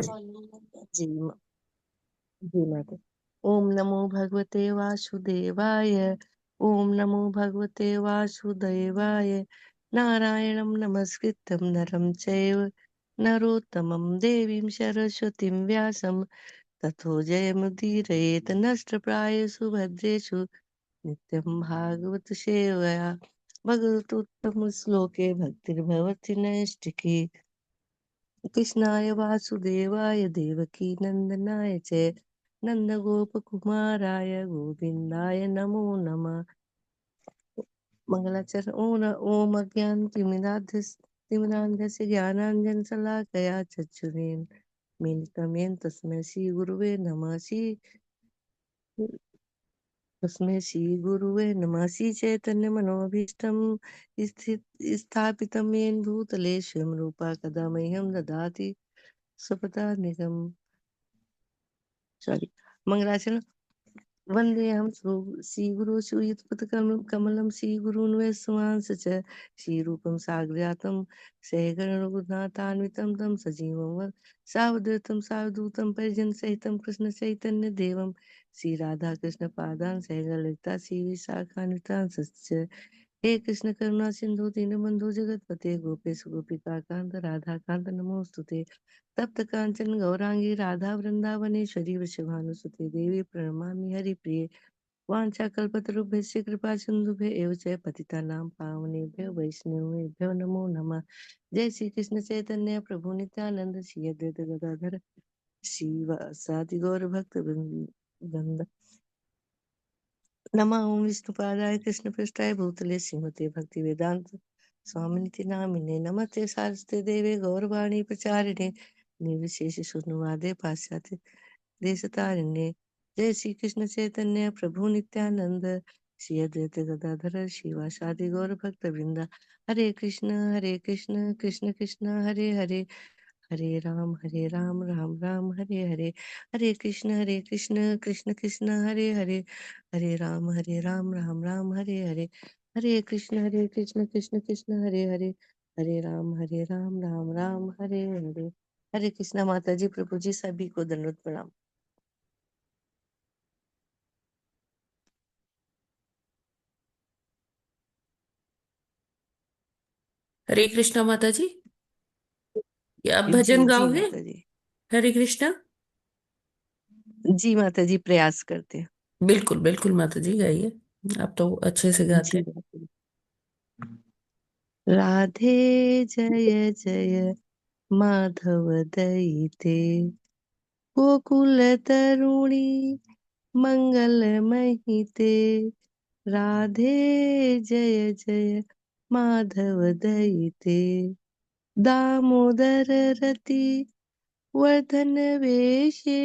जी जी माता। ओम नमो भगवते वासुदेवाय। ओम नमो भगवते वासुदेवाय। नारायणं नमस्कृत्यं नरं चैव नरोत्तमं देवीं सरस्वतीं व्यासं ततो जयमुदीरयेत् नष्टप्रायेषु भद्रेषु नित्यं भागवत सेवया भगवतोत्तमश्लोके भक्तिर्भवति नैष्टिकी। कृष्णाय वासुदेवाय देवकी नंदनाय च नंदगोपकुमाराय गोविन्दाय नमो नमः। मंगलाचरण ओम अज्ञानतिमिरान्धस्य ज्ञानाञ्जनशलाकया चक्षुरेण मिलितं येन तस्मै श्रीगुरुवे नमः। तस्मै श्रीगुरुवे नमः। श्रीचैतन्यमनोभीष्टं स्थापितं येन भूतले स्वयं रूपा कदा मह्यं ददाति स्वपदान्तिकम्। सॉरी। मंगलाचरण वन्देऽहं श्रीगुरो श्रीयुतपदकमलं श्रीगुरून् वैष्णवांश्च च श्रीरूपं साग्रजातं सहगणरघुनाथान्वितं तं सजीवं सावधूतं सावधूतं परिजनसहितं कृष्णचैतन्यदेवं श्रीराधाकृष्णपादान् सहगणललिता श्रीविशाखान्वितांश्च हे कृष्ण करुणा सिंधु दीनबंधु जगतपते गोपेश गोपिका कांत राधा कांत नमोस्तुते तप्त कांचन गौरांगी राधा वृंदावनेश्वरी वृषभानुसुते देवी प्रणमामि हरिप्रिये वाञ्छाकल्पतरुभ्यश्च कृपा सिन्धुभ्य एव च पतितानां पावनेभ्यो वैष्णवेभ्यो नमो नमः। जय श्री कृष्ण चैतन्य प्रभु नित्यानंद श्री अद्वैत गदाधर श्रीवासादि गौर भक्त वृंद। नमः ओं विष्णुपादाय कृष्णपृष्ठाय भूतले श्रीमते भक्ति वेदांत स्वामिनिति नामिने नमस्ते सारस्वते देवे गौरवाणी प्रचारिणे निर्विशेष शून्यवादे पाश्चात्य देशतारिणे। जय श्री कृष्ण चैतन्य प्रभु नित्यानंद श्री अद्वैत गदाधर श्रीवासादि गौर भक्त वृंदा। हरे कृष्ण कृष्ण कृष्ण हरे हरे हरे राम राम राम हरे हरे। हरे कृष्ण कृष्ण कृष्ण हरे हरे हरे राम राम हरे हरे। हरे कृष्ण कृष्ण कृष्ण हरे हरे हरे राम राम हरे हरे। हरे कृष्णा माता जी प्रभु जी सभी को दंडवत प्रणाम। हरे कृष्णा माता जी। क्या आप जी भजन जी गाओगे? माता जी। हरे कृष्णा। जी माता जी प्रयास करते हैं। बिल्कुल बिल्कुल माता जी, गाइए। आप तो अच्छे से गाते जी हैं। माता जी। राधे जय जय माधव दयिते गोकुल तरुणी मंगल महिते। राधे जय जय माधव दयिते दामोदर रति वर्धन वेशे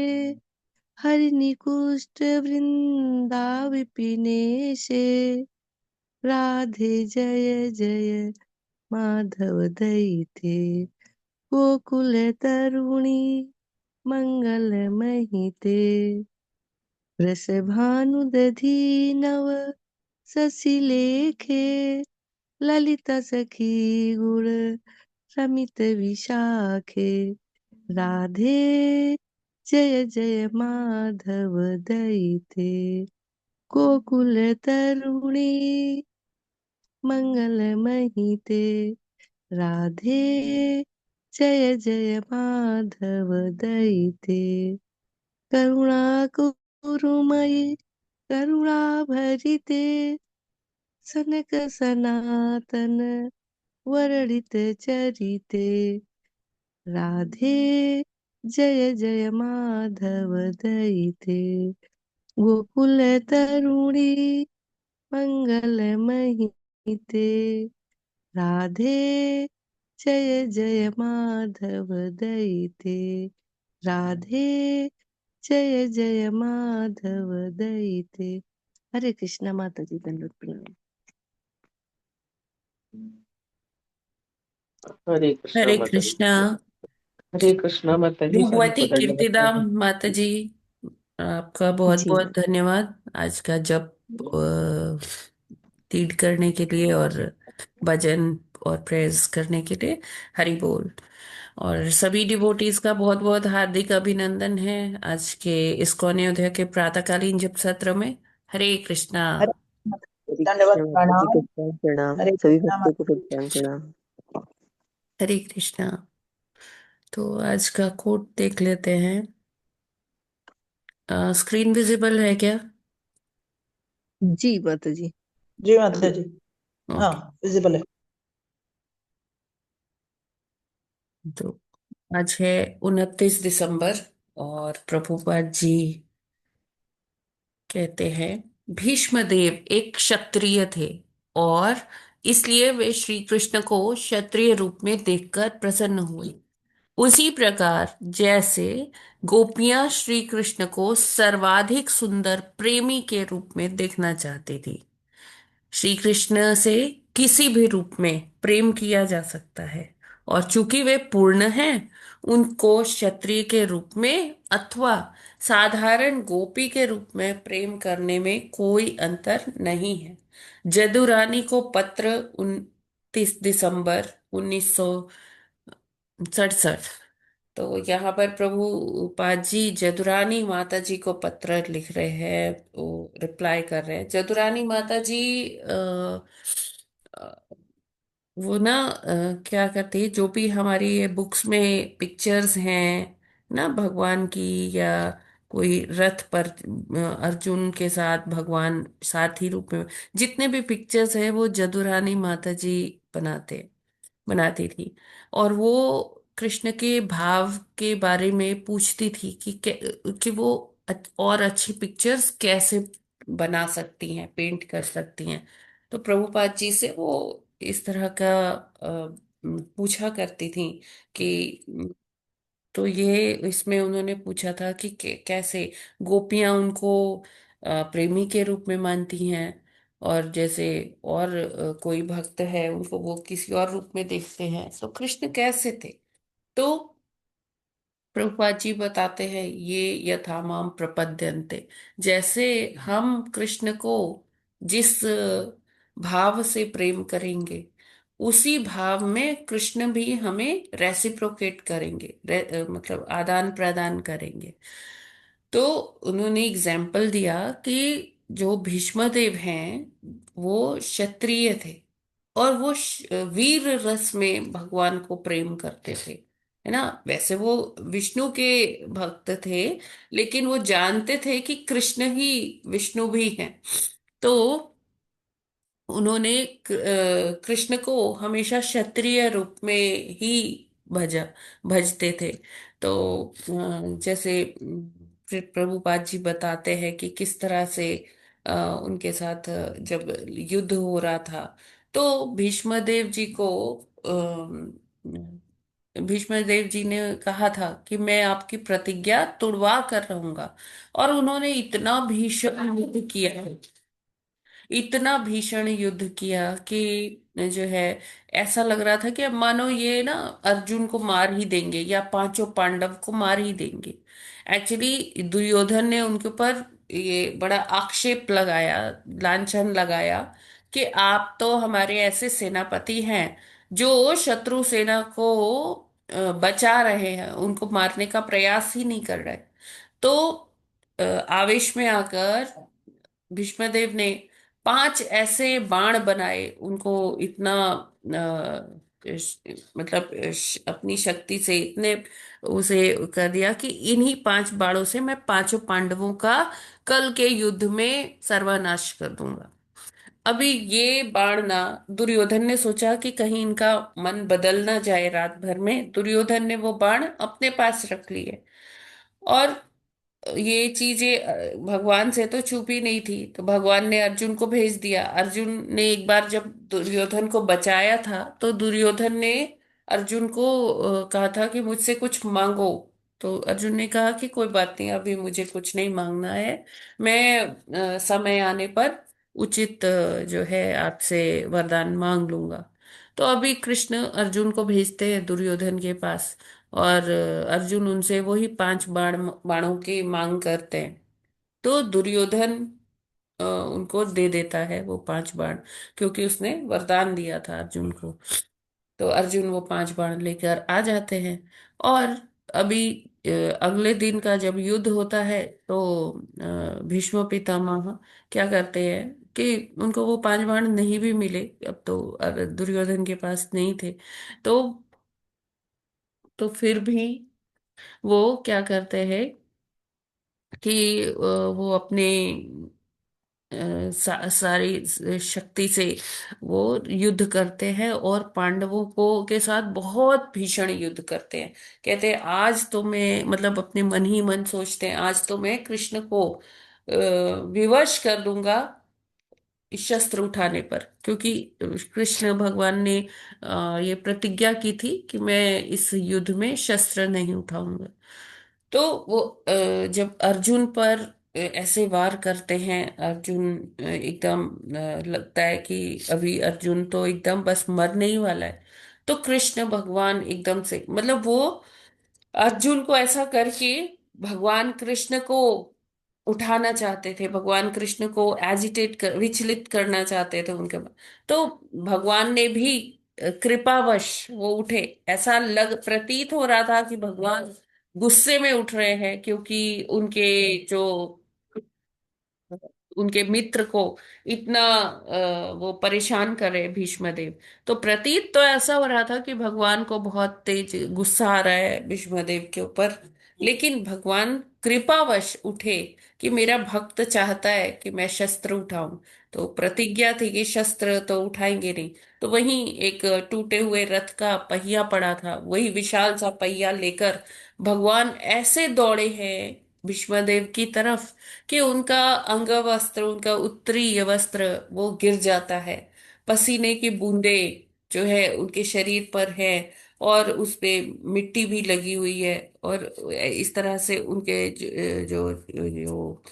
हरिनिकुष्ट वृंदा विपिनेशे। राधे जय जय माधव दयिते गोकुल तरुणी मंगल महिते। वृषभानुदधी नव शशिलेखे ललिता सखी गुण रमित विशाखे। राधे जय जय माधव दयिते गोकुल तरुणी मंगल महिते। राधे जय जय माधव दयिते करुणा गुरुमयि करुणा भरिते सनक सनातन वर्णित चरिते। राधे जय जय माधव दयिते गोकुल तरुणी मंगल महिते। राधे जय जय माधव दयिते राधे जय जय माधव दयिते। हरे कृष्णा माता जी दंडवत प्रणाम। हरे कृष्णा हरे माता जी। कृष्णा। हरे कृष्णा माता जी, सभी भगवती को दंडवत कीर्तिदाम प्रणाम। माता जी, आपका बहुत जी बहुत धन्यवाद आज का जप लीड करने के लिए और भजन और प्रेयर्स करने के लिए। हरि बोल। और सभी डिवोटीज का बहुत बहुत हार्दिक अभिनंदन है आज के इस्कॉन अयोध्या के प्रातःकालीन जप सत्र में। हरे कृष्णा। हरे हरे दंडवत कृष्ण माता जी को प्रणाम। प्रणाम, हरे सभी कृष्णा भक्तों को माता जी। प्रणाम। हरे कृष्णा। तो आज का कोट देख लेते हैं। स्क्रीन विजिबल है क्या? जी माता जी। जी माता जी। हाँ, ओके। विजिबल है। तो आज है 29 दिसंबर और प्रभुपाद जी कहते हैं, भीष्मदेव एक क्षत्रिय थे और इसलिए वे श्री कृष्ण को क्षत्रिय रूप में देखकर प्रसन्न हुए। उसी प्रकार जैसे गोपियां श्री कृष्ण को सर्वाधिक सुंदर प्रेमी के रूप में देखना चाहती थी। श्री कृष्ण से किसी भी रूप में प्रेम किया जा सकता है और चूंकि वे पूर्ण हैं, उनको क्षत्रिय के रूप में अथवा साधारण गोपी के रूप में प्रेम करने में कोई अंतर नहीं है। जदुरानी को पत्र 29 दिसंबर 1967। तो यहाँ पर प्रभु पाजी जदुरानी माता जी को पत्र लिख रहे हैं, वो रिप्लाई कर रहे हैं। जदुरानी माता जी वो ना क्या करती है, जो भी हमारी ये बुक्स में पिक्चर्स हैं ना भगवान की, या कोई रथ पर अर्जुन के साथ भगवान साथी रूप में, जितने भी पिक्चर्स हैं वो जदुरानी माता जी बनाते बनाती थी। और वो कृष्ण के भाव के बारे में पूछती थी कि वो और अच्छी पिक्चर्स कैसे बना सकती हैं, पेंट कर सकती हैं। तो प्रभुपाद जी से वो इस तरह का पूछा करती थी कि, तो ये इसमें उन्होंने पूछा था कि कैसे गोपियां उनको प्रेमी के रूप में मानती हैं, और जैसे और कोई भक्त है उनको वो किसी और रूप में देखते हैं, तो कृष्ण कैसे थे। तो प्रभुपाद जी बताते हैं, ये यथा माम प्रपद्यन्ते, जैसे हम कृष्ण को जिस भाव से प्रेम करेंगे, उसी भाव में कृष्ण भी हमें रेसिप्रोकेट करेंगे, मतलब आदान प्रदान करेंगे। तो उन्होंने एग्जाम्पल दिया कि जो भीष्मदेव हैं वो क्षत्रिय थे और वो वीर रस में भगवान को प्रेम करते थे, है ना। वैसे वो विष्णु के भक्त थे, लेकिन वो जानते थे कि कृष्ण ही विष्णु भी हैं। तो उन्होंने कृष्ण को हमेशा क्षत्रिय रूप में ही भजा भजते थे। तो जैसे फिर प्रभुपाद जी बताते हैं कि किस तरह से उनके साथ जब युद्ध हो रहा था, तो भीष्मदेव जी को भीष्मदेव जी ने कहा था कि मैं आपकी प्रतिज्ञा तुड़वा कर रहूंगा। और उन्होंने इतना भीषण युद्ध किया है, इतना भीषण युद्ध किया कि जो है ऐसा लग रहा था कि अब मानो ये ना अर्जुन को मार ही देंगे या पांचों पांडव को मार ही देंगे। एक्चुअली दुर्योधन ने उनके ऊपर ये बड़ा आक्षेप लगाया, लांछन लगाया कि आप तो हमारे ऐसे सेनापति हैं जो शत्रु सेना को बचा रहे हैं, उनको मारने का प्रयास ही नहीं कर रहे। तो आवेश में आकर भीष्मदेव ने 5 ऐसे बाण बनाए, उनको इतना मतलब अपनी शक्ति से इतने उसे कर दिया कि इन्हीं 5 बाणों से मैं पांचों पांडवों का कल के युद्ध में सर्वनाश कर दूंगा। अभी ये बाण ना, दुर्योधन ने सोचा कि कहीं इनका मन बदल ना जाए, रात भर में दुर्योधन ने वो बाण अपने पास रख लिए। और ये चीजें भगवान से तो छुपी नहीं थी, तो भगवान ने अर्जुन को भेज दिया। अर्जुन ने एक बार जब दुर्योधन को बचाया था, तो दुर्योधन ने अर्जुन को कहा था कि मुझसे कुछ मांगो। तो अर्जुन ने कहा कि कोई बात नहीं, अभी मुझे कुछ नहीं मांगना है, मैं समय आने पर उचित जो है आपसे वरदान मांग लूंगा। तो अभी कृष्ण अर्जुन को भेजते हैं दुर्योधन के पास, और अर्जुन उनसे वही 5 बाणों की मांग करते हैं। तो दुर्योधन उनको दे देता है वो 5 बाण, क्योंकि उसने वरदान दिया था अर्जुन को। तो अर्जुन वो 5 बाण लेकर आ जाते हैं। और अभी अगले दिन का जब युद्ध होता है तो भीष्म पितामह क्या करते हैं कि उनको वो 5 बाण नहीं भी मिले, अब तो दुर्योधन के पास नहीं थे। तो फिर भी वो क्या करते हैं कि वो अपने सारी शक्ति से वो युद्ध करते हैं और पांडवों को के साथ बहुत भीषण युद्ध करते हैं। कहते हैं आज तो मैं, मतलब अपने मन ही मन सोचते हैं, आज तो मैं कृष्ण को विवश कर दूंगा इस शस्त्र उठाने पर, क्योंकि कृष्ण भगवान ने ये प्रतिज्ञा की थी कि मैं इस युद्ध में शस्त्र नहीं उठाऊंगा। तो वो जब अर्जुन पर ऐसे वार करते हैं, अर्जुन एकदम लगता है कि अभी अर्जुन तो एकदम बस मरने ही वाला है। तो कृष्ण भगवान एकदम से, मतलब वो अर्जुन को ऐसा करके भगवान कृष्ण को उठाना चाहते थे, भगवान कृष्ण को विचलित करना चाहते थे उनके बाद। तो भगवान ने भी कृपावश वो उठे। ऐसा लग प्रतीत हो रहा था कि भगवान गुस्से में उठ रहे हैं, क्योंकि उनके जो उनके मित्र को इतना वो परेशान करे भीष्म देव। तो प्रतीत तो ऐसा हो रहा था कि भगवान को बहुत तेज गुस्सा आ रहा है भीष्म देव के ऊपर। लेकिन भगवान कृपावश उठे कि मेरा भक्त चाहता है कि मैं शस्त्र उठाऊं। तो प्रतिज्ञा थी कि शस्त्र तो उठाएंगे नहीं। तो वहीं एक टूटे हुए रथ का पहिया पड़ा था, वही विशाल सा पहिया लेकर भगवान ऐसे दौड़े हैं भीष्मदेव की तरफ कि उनका अंग वस्त्र, उनका उत्तरीय वस्त्र वो गिर जाता है। पसीने की बूंदे जो है उनके शरीर पर है, और उस पे मिट्टी भी लगी हुई है। और इस तरह से उनके जो जो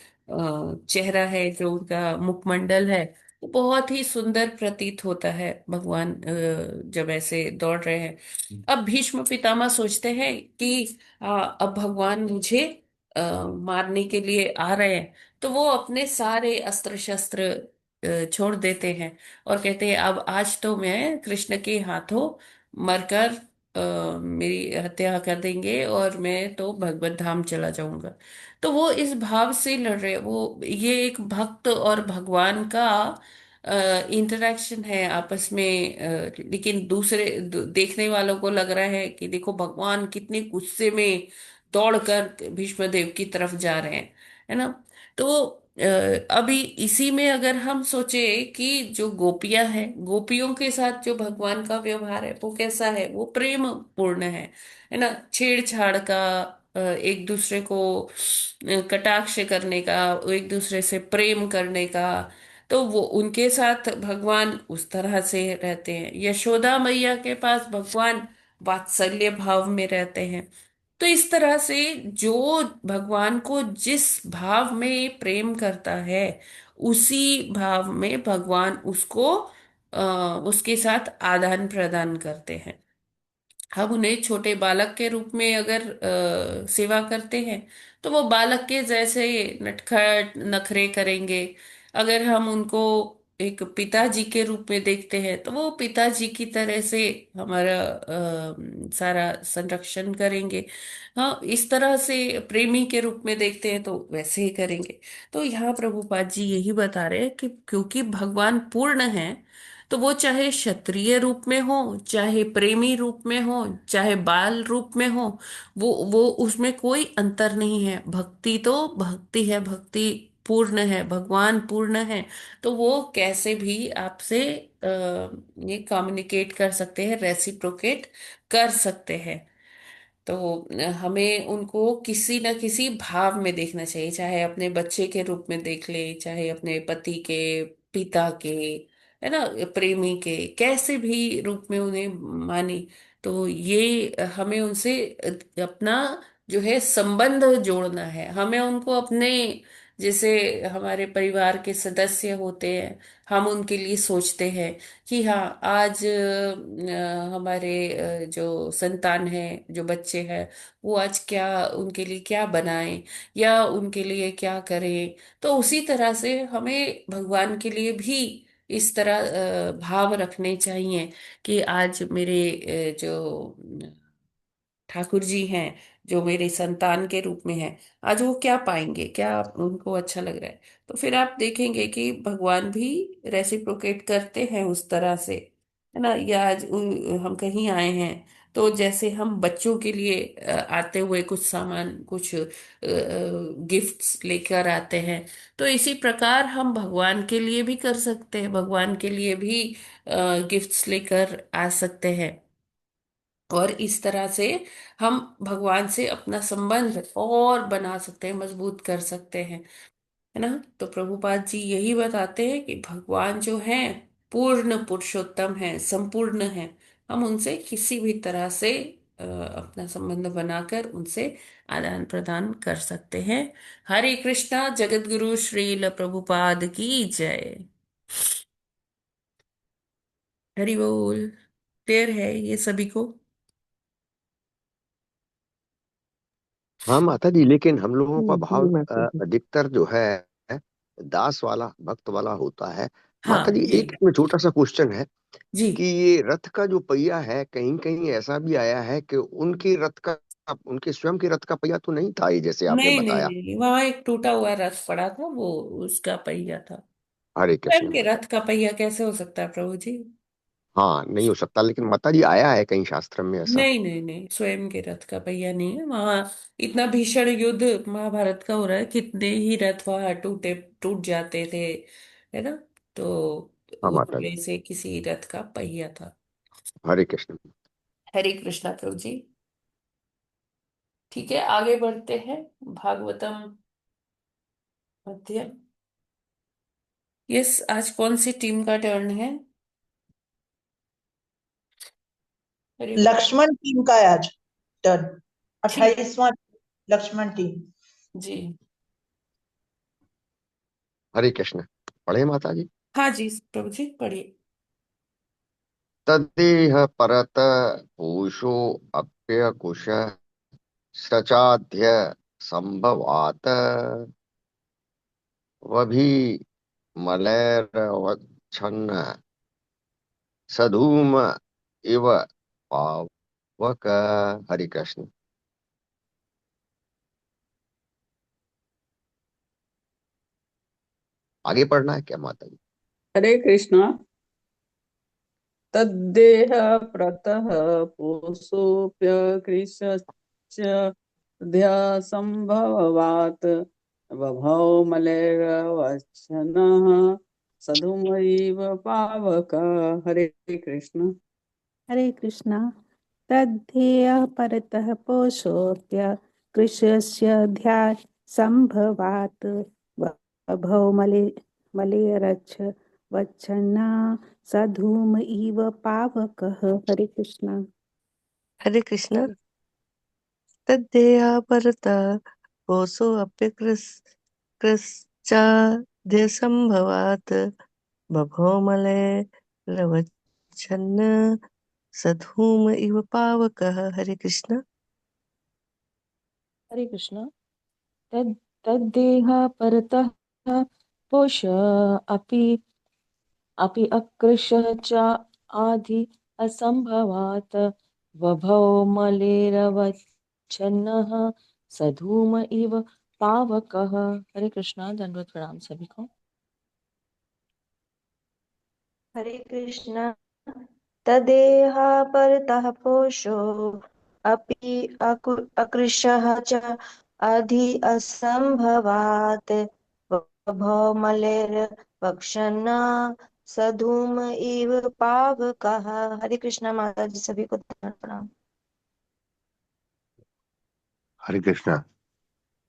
चेहरा है, जो उनका मुखमंडल है, वो बहुत ही सुंदर प्रतीत होता है भगवान जब ऐसे दौड़ रहे हैं। अब भीष्म पितामह सोचते हैं कि अब भगवान मुझे मारने के लिए आ रहे हैं। तो वो अपने सारे अस्त्र शस्त्र छोड़ देते हैं और कहते हैं अब आज तो मैं कृष्ण के हाथों मरकर मेरी हत्या कर देंगे और मैं तो भगवत धाम चला जाऊंगा। तो वो इस भाव से लड़ रहे हैं। वो ये एक भक्त और भगवान का इंटरेक्शन है आपस में। लेकिन देखने वालों को लग रहा है कि देखो भगवान कितने गुस्से में दौड़कर भीष्मदेव की तरफ जा रहे हैं, है ना। तो अभी इसी में अगर हम सोचे कि जो गोपियां हैं, गोपियों के साथ जो भगवान का व्यवहार है वो कैसा है, वो प्रेम पूर्ण है ना। छेड़छाड़ का, एक दूसरे को कटाक्ष करने का, एक दूसरे से प्रेम करने का, तो वो उनके साथ भगवान उस तरह से रहते हैं। यशोदा मैया के पास भगवान वात्सल्य भाव में रहते हैं। तो इस तरह से जो भगवान को जिस भाव में प्रेम करता है, उसी भाव में भगवान उसको उसके साथ आदान प्रदान करते हैं। हम उन्हें छोटे बालक के रूप में अगर सेवा करते हैं तो वो बालक के जैसे नटखट नखरे करेंगे। अगर हम उनको एक पिताजी के रूप में देखते हैं तो वो पिताजी की तरह से हमारा सारा संरक्षण करेंगे। हाँ, इस तरह से प्रेमी के रूप में देखते हैं तो वैसे ही करेंगे। तो यहाँ प्रभुपाद जी यही बता रहे हैं कि क्योंकि भगवान पूर्ण है, तो वो चाहे क्षत्रिय रूप में हो, चाहे प्रेमी रूप में हो, चाहे बाल रूप में हो, वो उसमें कोई अंतर नहीं है। भक्ति तो भक्ति है, भक्ति पूर्ण है, भगवान पूर्ण है। तो वो कैसे भी आपसे ये कम्युनिकेट कर सकते हैं, रेसिप्रोकेट कर सकते हैं। तो हमें उनको किसी न किसी भाव में देखना चाहिए, चाहे अपने बच्चे के रूप में देख ले, चाहे अपने पति के, पिता के, है ना, प्रेमी के, कैसे भी रूप में उन्हें माने। तो ये हमें उनसे अपना जो है संबंध जोड़ना है। हमें उनको अपने, जैसे हमारे परिवार के सदस्य होते हैं, हम उनके लिए सोचते हैं कि हाँ आज हमारे जो संतान है, जो बच्चे हैं, वो आज क्या, उनके लिए क्या बनाएं या उनके लिए क्या करें। तो उसी तरह से हमें भगवान के लिए भी इस तरह भाव रखने चाहिए कि आज मेरे जो ठाकुर जी हैं, जो मेरे संतान के रूप में हैं, आज वो क्या पाएंगे, क्या उनको अच्छा लग रहा है। तो फिर आप देखेंगे कि भगवान भी रेसिप्रोकेट करते हैं उस तरह से, है ना। या आज हम कहीं आए हैं, तो जैसे हम बच्चों के लिए आते हुए कुछ सामान, कुछ गिफ्ट्स लेकर आते हैं, तो इसी प्रकार हम भगवान के लिए भी कर सकते हैं, भगवान के लिए भी गिफ्ट्स लेकर आ सकते हैं। और इस तरह से हम भगवान से अपना संबंध और बना सकते हैं, मजबूत कर सकते हैं, है ना। तो प्रभुपाद जी यही बताते हैं कि भगवान जो है पूर्ण पुरुषोत्तम है, संपूर्ण है। हम उनसे किसी भी तरह से अपना संबंध बनाकर उनसे आदान प्रदान कर सकते हैं। हरे कृष्णा। जगत गुरु श्रील प्रभुपाद की जय। हरि बोल। क्लियर है ये सभी को? हाँ माता जी, लेकिन हम लोगों का जी भाव माता जी। अधिकतर जो है दास वाला, भक्त वाला होता है। माता हाँ जी, जी। एक इसमें छोटा सा क्वेश्चन है जी कि ये रथ का जो पहिया है, कहीं कहीं ऐसा भी आया है कि उनके रथ का, उनके स्वयं के रथ का पहिया तो नहीं था ये, जैसे आपने नहीं नहीं बताया। नहीं, वहां एक टूटा हुआ रथ पड़ा था, वो उसका पहिया था। हरे स्वयं कृष्ण के माता रथ जी। का पहिया कैसे हो सकता है प्रभु जी? हाँ, नहीं हो सकता, लेकिन माता जी आया है कहीं शास्त्र में ऐसा। नहीं नहीं नहीं, स्वयं के रथ का पहिया नहीं है वहां। इतना भीषण युद्ध महाभारत का हो रहा है, कितने ही रथ वहां टूट जाते थे, है ना। तो हाँ माता जी। उसमें से किसी रथ का पहिया था। हरे कृष्ण। हरे कृष्णा प्रभु जी। ठीक है, आगे बढ़ते हैं। भागवतम मध्य। यस, आज कौन सी टीम का टर्न है? हरि बोल। लक्ष्मण टीम का है आज टर्न। ठीक। 28वां लक्ष्मण टीम। जी। हरे कृष्ण। पढ़े माता जी। हाँ जी प्रभु जी, पढ़िए। तदेह परत पूषो अप्यकुश सचाध्य संभवात वभी मलैर्वच्छन्न सधूम इव पावक। हरि कृष्ण। आगे पढ़ना है क्या माता जी? हरे कृष्णा। तद्देह प्रतः पोषोऽप्यकृशश्च ध्यासंभवात् बभौ मलेरवच्छन्नः सधुमैव पावक। हरे कृष्ण। हरे कृष्णा। तद्धेयः परतः पोषोऽप्य कृशस्य ध्यात् संभवात् बभौ मलेरच्छ वच्छन्ना सधूम इव पावकः। हरे कृष्णा। हरे कृष्ण। तद्धेया परता कोसो कृश्चाद्यसंभवात् बभो मलैर्वच्छन्न सधूम इव पावकः। हरे कृष्ण। हरे कृष्ण। तद्देह परतः पोष अपि अकृशः च आदि असंभवात् वभौ मलेरवच्छन्नः सधूम इव पावकः। हरे कृष्णा, दंडवत प्रणाम सभी को। हरे कृष्ण। तदेह परतः पोषो अपि अकृशः च अधि असंभवात् वभौ मलेर्वक्षन्ना सधूम इव पावकः। हरे कृष्णा माता जी, सभी को दंडवत प्रणाम। हरे कृष्णा।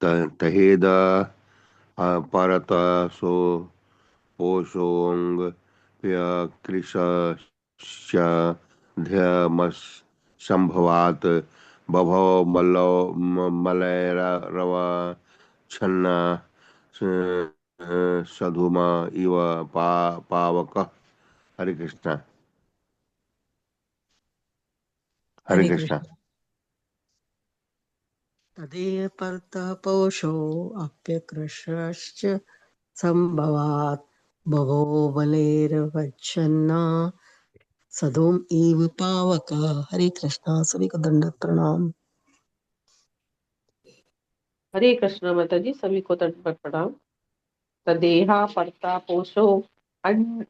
तहेद परत सो पोषोंग प्यकृष्यध्यमस संभवात बभौ मलैरव छन्ना सधुमा इव पावक। हरे कृष्णा। हरे हरे कृष्णा। कृष्ण। तदेह परतः पोषो अप्यकृशश्च संभवात् बभो बलेर्वच्छन्ना सधुम इव पावक। हरे कृष्णा, सभी को दंडवत प्रणाम। हरे कृष्णा माता जी, सभी को दंडवत प्रणाम। तदेहा परता पोषो अन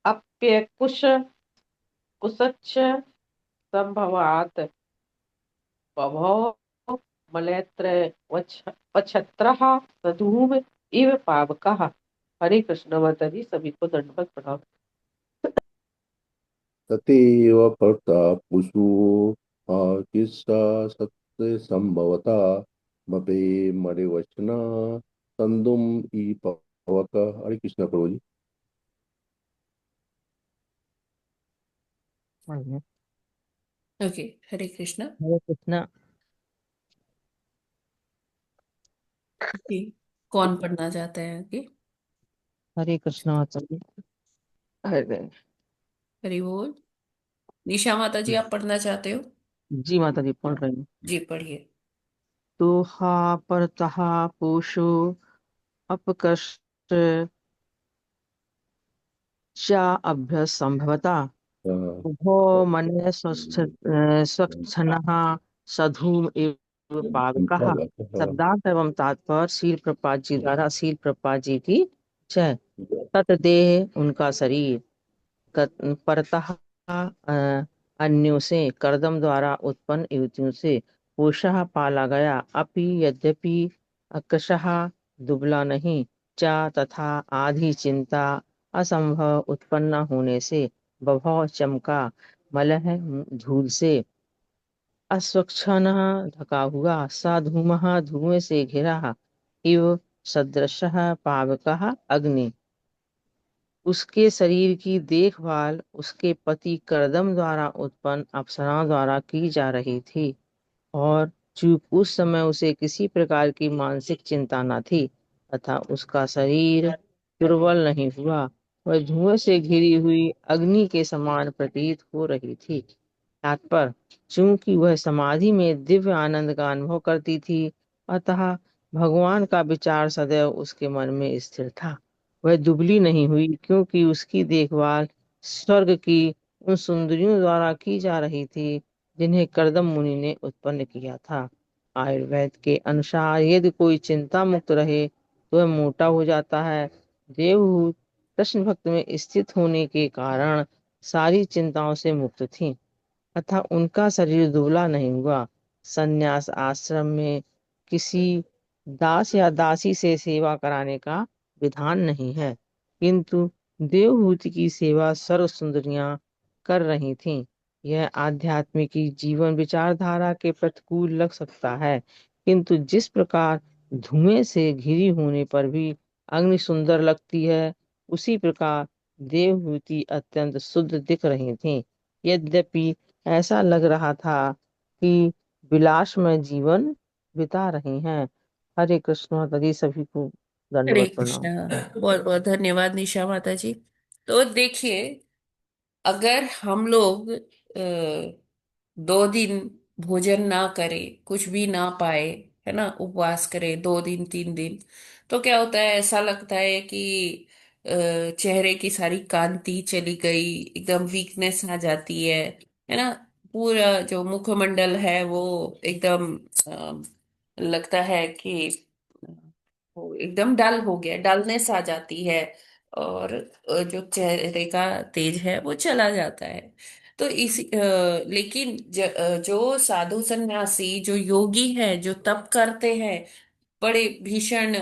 अप्य कुसच संभवात बभो मलैत्र वछत्रः सधूम इव पावकः। हरे कृष्णा माता जी, सभी को दंडवत प्रणाम। तथैव प्रतापुषु किस्सा सत्य संभवता मपे मणिवचना संदुम ई पवक। हरे कृष्णा प्रभु जी। हरे ओके, हरे कृष्णा कृष्णा। जी। कौन पढ़ना चाहता है आगे? हरे कृष्णा माता जी। हरे हरि बोल। निशा माता जी, आप पढ़ना चाहते हो? जी माता जी, पढ़ रही हूँ। जी, पढ़िए। तो हा परतः पोषो अपकर्ष चा अभ्य संभवता उभो मन्य स्वच्छनः सधूम एव पावकः। शब्दार्थ एवं तात्पर्य शील प्रपात जी द्वारा, शील प्रपात जी की जय। ततदेह उनका शरीर, परतः अन्यों से, कर्दम द्वारा उत्पन्न युवतियों से, पोषः पाला गया, अपि यद्यपि, अकशः दुबला नहीं, चा तथा, आधी चिंता, असंभव उत्पन्न होने से, बभौ चमका, मलह धूल से, अस्वच्छनः ढका हुआ, सा धूमः धुएं से घिरा, इव सदृशः पावकः अग्नि। उसके शरीर की देखभाल उसके पति करदम द्वारा उत्पन्न अप्सराओं द्वारा की जा रही थी, और चूंकि उस समय उसे किसी प्रकार की मानसिक चिंता न थी तथा उसका शरीर दुर्बल नहीं हुआ, वह धुएं से घिरी हुई अग्नि के समान प्रतीत हो रही थी। तात्पर्य, चूंकि वह समाधि में दिव्य आनंद का अनुभव करती थी, अतः भगवान का विचार सदैव उसके मन में स्थिर था। वह दुबली नहीं हुई, क्योंकि उसकी देखभाल स्वर्ग की उन सुंदरियों द्वारा की जा रही थी जिन्हें करदम मुनि ने उत्पन्न किया था। आयुर्वेद के अनुसार यदि कोई चिंता मुक्त रहे तो वह मोटा हो जाता है। देवहूत कृष्ण भक्त में स्थित होने के कारण सारी चिंताओं से मुक्त थी, तथा उनका शरीर दुबला नहीं हुआ। संन्यास आश्रम में किसी दास या दासी से सेवा कराने का विधान नहीं है, किंतु देवहूति की सेवा सर्व सुंदरियां कर रही थीं। यह आध्यात्मिक जीवन विचारधारा के प्रतिकूल लग सकता है, किंतु जिस प्रकार धुएं से घिरी होने पर भी अग्नि सुंदर लगती है, उसी प्रकार देवहूति अत्यंत शुद्ध दिख रही थीं। यद्यपि ऐसा लग रहा था कि विलासमय जीवन बिता रही हैं। हरे कृष्ण माता जी, सभी को हरे दंडवत प्रणाम। कृष्णा। बहुत बहुत धन्यवाद निशा माता जी। तो देखिए, अगर हम लोग 2 दिन भोजन ना करें, कुछ भी ना पाए, है ना, उपवास करें 2 दिन 3 दिन, तो क्या होता है? ऐसा लगता है कि चेहरे की सारी कांति चली गई, एकदम वीकनेस आ जाती है ना। पूरा जो मुखमंडल है वो एकदम लगता है कि वो एकदम डल हो गया, डलनेस आ जाती है, और जो चेहरे का तेज है वो चला जाता है। तो लेकिन जो साधु सन्यासी, जो योगी है, जो तप करते हैं बड़े भीषण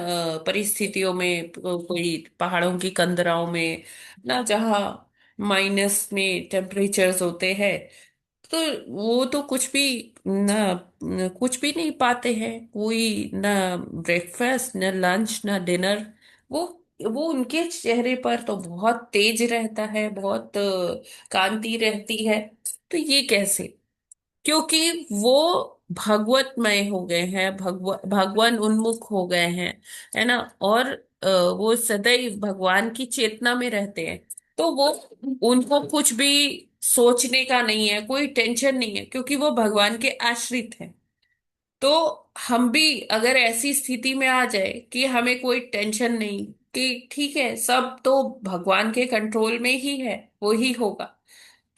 परिस्थितियों में, कोई पहाड़ों की कंदराओं में ना, जहाँ माइनस में टेम्परेचर्स होते हैं, तो वो तो कुछ भी ना, कुछ भी नहीं पाते हैं, कोई ना ब्रेकफास्ट, ना लंच, ना डिनर। वो वो उनके चेहरे पर तो बहुत तेज रहता है, बहुत कांति रहती है। तो ये कैसे? क्योंकि वो भगवतमय हो गए हैं, भगवान उन्मुख हो गए हैं, है ना। और वो सदैव भगवान की चेतना में रहते हैं। तो वो, उनको कुछ भी सोचने का नहीं है, कोई टेंशन नहीं है, क्योंकि वो भगवान के आश्रित हैं। तो हम भी अगर ऐसी स्थिति में आ जाए कि हमें कोई टेंशन नहीं, कि ठीक है, सब तो भगवान के कंट्रोल में ही है, वो ही होगा।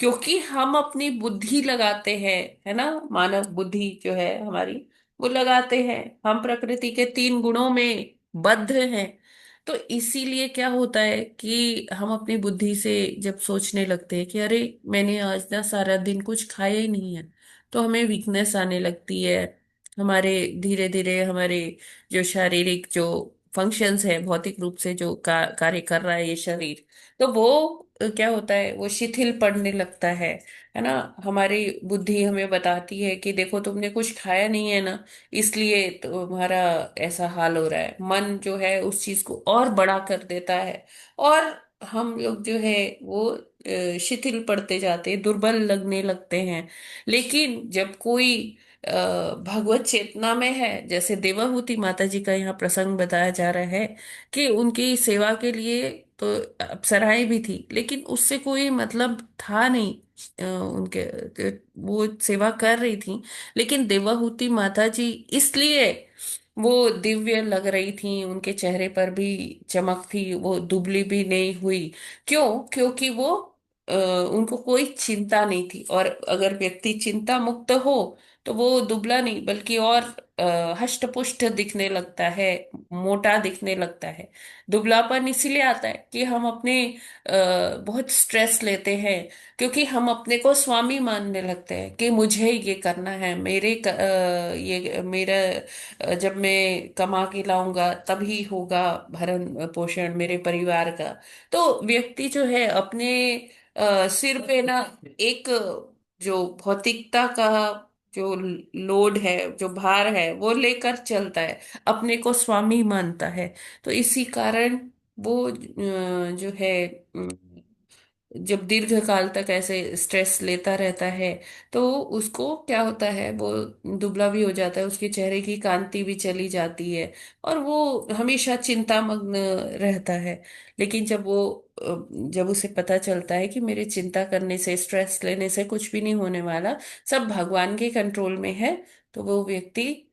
क्योंकि हम अपनी बुद्धि लगाते हैं, है ना, मानव बुद्धि जो है हमारी, वो लगाते हैं। हम प्रकृति के 3 गुणों में बद्ध हैं। तो इसीलिए क्या होता है कि हम अपनी बुद्धि से जब सोचने लगते हैं कि अरे मैंने आज ना सारा दिन कुछ खाया ही नहीं है, तो हमें वीकनेस आने लगती है। हमारे धीरे धीरे हमारे जो शारीरिक जो फंक्शंस है, भौतिक रूप से जो कार्य कर रहा है ये शरीर, तो वो क्या होता है, वो शिथिल पड़ने लगता है ना। हमारी बुद्धि हमें बताती है कि देखो तुमने कुछ खाया नहीं है ना, इसलिए तुम्हारा ऐसा हाल हो रहा है। मन जो है उस चीज को और बड़ा कर देता है, और हम लोग जो है वो शिथिल पड़ते जाते हैं, दुर्बल लगने लगते हैं। लेकिन जब कोई अ, भगवत चेतना में है, जैसे देवाहूति माता जी का यहाँ प्रसंग बताया जा रहा है कि उनकी सेवा के लिए तो अप्सराएं भी थी, लेकिन उससे कोई मतलब था नहीं। उनके वो सेवा कर रही थी, लेकिन देवाहूति माता जी इसलिए वो दिव्य लग रही थी, उनके चेहरे पर भी चमक थी, वो दुबली भी नहीं हुई। क्यों? क्योंकि वो उनको कोई चिंता नहीं थी। और अगर व्यक्ति चिंता मुक्त हो तो वो दुबला नहीं बल्कि और हष्ट पुष्ट दिखने लगता है, मोटा दिखने लगता है। दुबलापन इसीलिए आता है कि हम अपने बहुत स्ट्रेस लेते हैं, क्योंकि हम अपने को स्वामी मानने लगते हैं कि मुझे ये करना है, ये मेरा जब मैं कमा के लाऊंगा तभी होगा भरण पोषण मेरे परिवार का। तो व्यक्ति जो है अपने सिर पे ना एक जो भौतिकता का जो लोड है, जो भार है, वो लेकर चलता है, अपने को स्वामी मानता है। तो इसी कारण वो जो है जब दीर्घ काल तक ऐसे स्ट्रेस लेता रहता है, तो उसको क्या होता है, वो दुबला भी हो जाता है, उसके चेहरे की कांति भी चली जाती है, और वो हमेशा चिंतामग्न रहता है। लेकिन जब उसे पता चलता है कि मेरे चिंता करने से, स्ट्रेस लेने से कुछ भी नहीं होने वाला, सब भगवान के कंट्रोल में है, तो वो व्यक्ति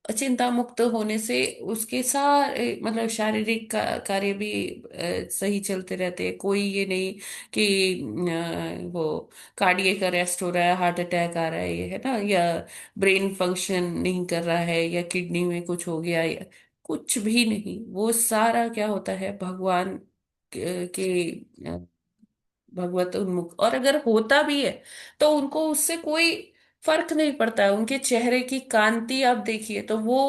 चिंता मुक्त होने से उसके सारे मतलब शारीरिक कार्य भी सही चलते रहते हैं। कोई ये नहीं कि वो कार्डियक अरेस्ट हो रहा है, हार्ट अटैक आ रहा है, ये है ना, या ब्रेन फंक्शन नहीं कर रहा है, या किडनी में कुछ हो गया, या कुछ भी नहीं। वो सारा क्या होता है, भगवान के भगवत उन्मुख। और अगर होता भी है तो उनको उससे कोई फर्क नहीं पड़ता है। उनके चेहरे की कांति आप देखिए तो वो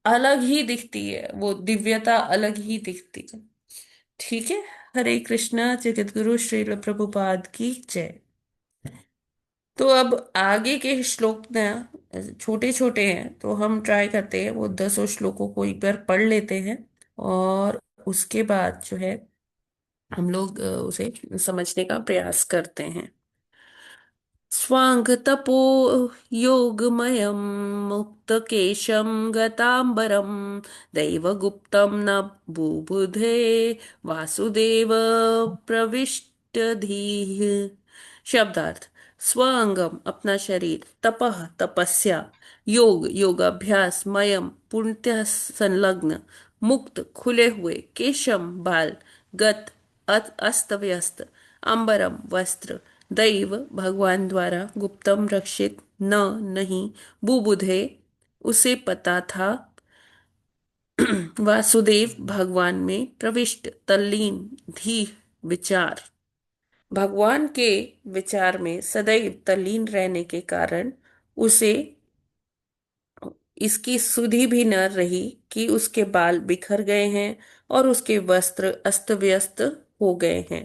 अलग ही दिखती है, वो दिव्यता अलग ही दिखती है। ठीक है। हरे कृष्णा। जगत गुरु श्रील प्रभुपाद की जय। तो अब आगे के श्लोक ना छोटे छोटे हैं, तो हम ट्राई करते हैं वो 10 श्लोकों को एक बार पढ़ लेते हैं, और उसके बाद जो है हम लोग उसे समझने का प्रयास करते हैं। स्वाङ्गतपो योगमयं मुक्तकेशं गताम्बरं दैवगुप्तं न बुबुधे वासुदेव प्रविष्टधीः। शब्दार्थ। स्वांगम अपना शरीर, तपह तपस्या, योग योगाभ्यास, मयम पूर्णतः संलग्न, मुक्त खुले हुए, केशम बाल, गत अस्त व्यस्त, अंबरम वस्त्र, दैव भगवान द्वारा, गुप्तम रक्षित, न नहीं, बुबुधे उसे पता था, वासुदेव भगवान में, प्रविष्ट तल्लीन, धी विचार, भगवान के विचार में सदैव तल्लीन रहने के कारण उसे इसकी सुधि भी न रही कि उसके बाल बिखर गए हैं और उसके वस्त्र अस्त व्यस्त हो गए हैं।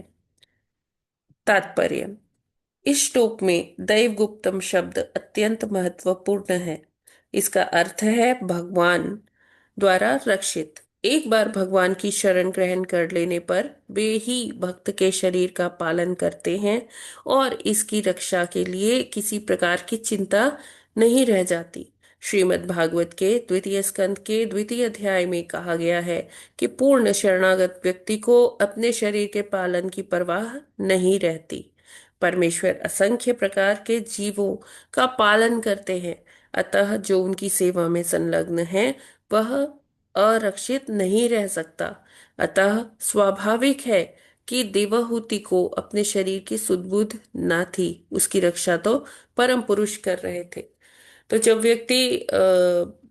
तात्पर्य। इस श्लोक में दैवगुप्तम शब्द अत्यंत महत्वपूर्ण है। इसका अर्थ है भगवान द्वारा रक्षित। एक बार भगवान की शरण ग्रहण कर लेने पर वे ही भक्त के शरीर का पालन करते हैं, और इसकी रक्षा के लिए किसी प्रकार की चिंता नहीं रह जाती। श्रीमद् भागवत के 2य स्कंद के 2य अध्याय में कहा गया है कि पूर्ण शरणागत व्यक्ति को अपने शरीर के पालन की परवाह नहीं रहती। परमेश्वर असंख्य प्रकार के जीवों का पालन करते हैं, अतः जो उनकी सेवा में संलग्न है वह अरक्षित नहीं रह सकता। अतः स्वाभाविक है कि देवहूति को अपने शरीर की सुदबुद ना थी, उसकी रक्षा तो परम पुरुष कर रहे थे। तो जब व्यक्ति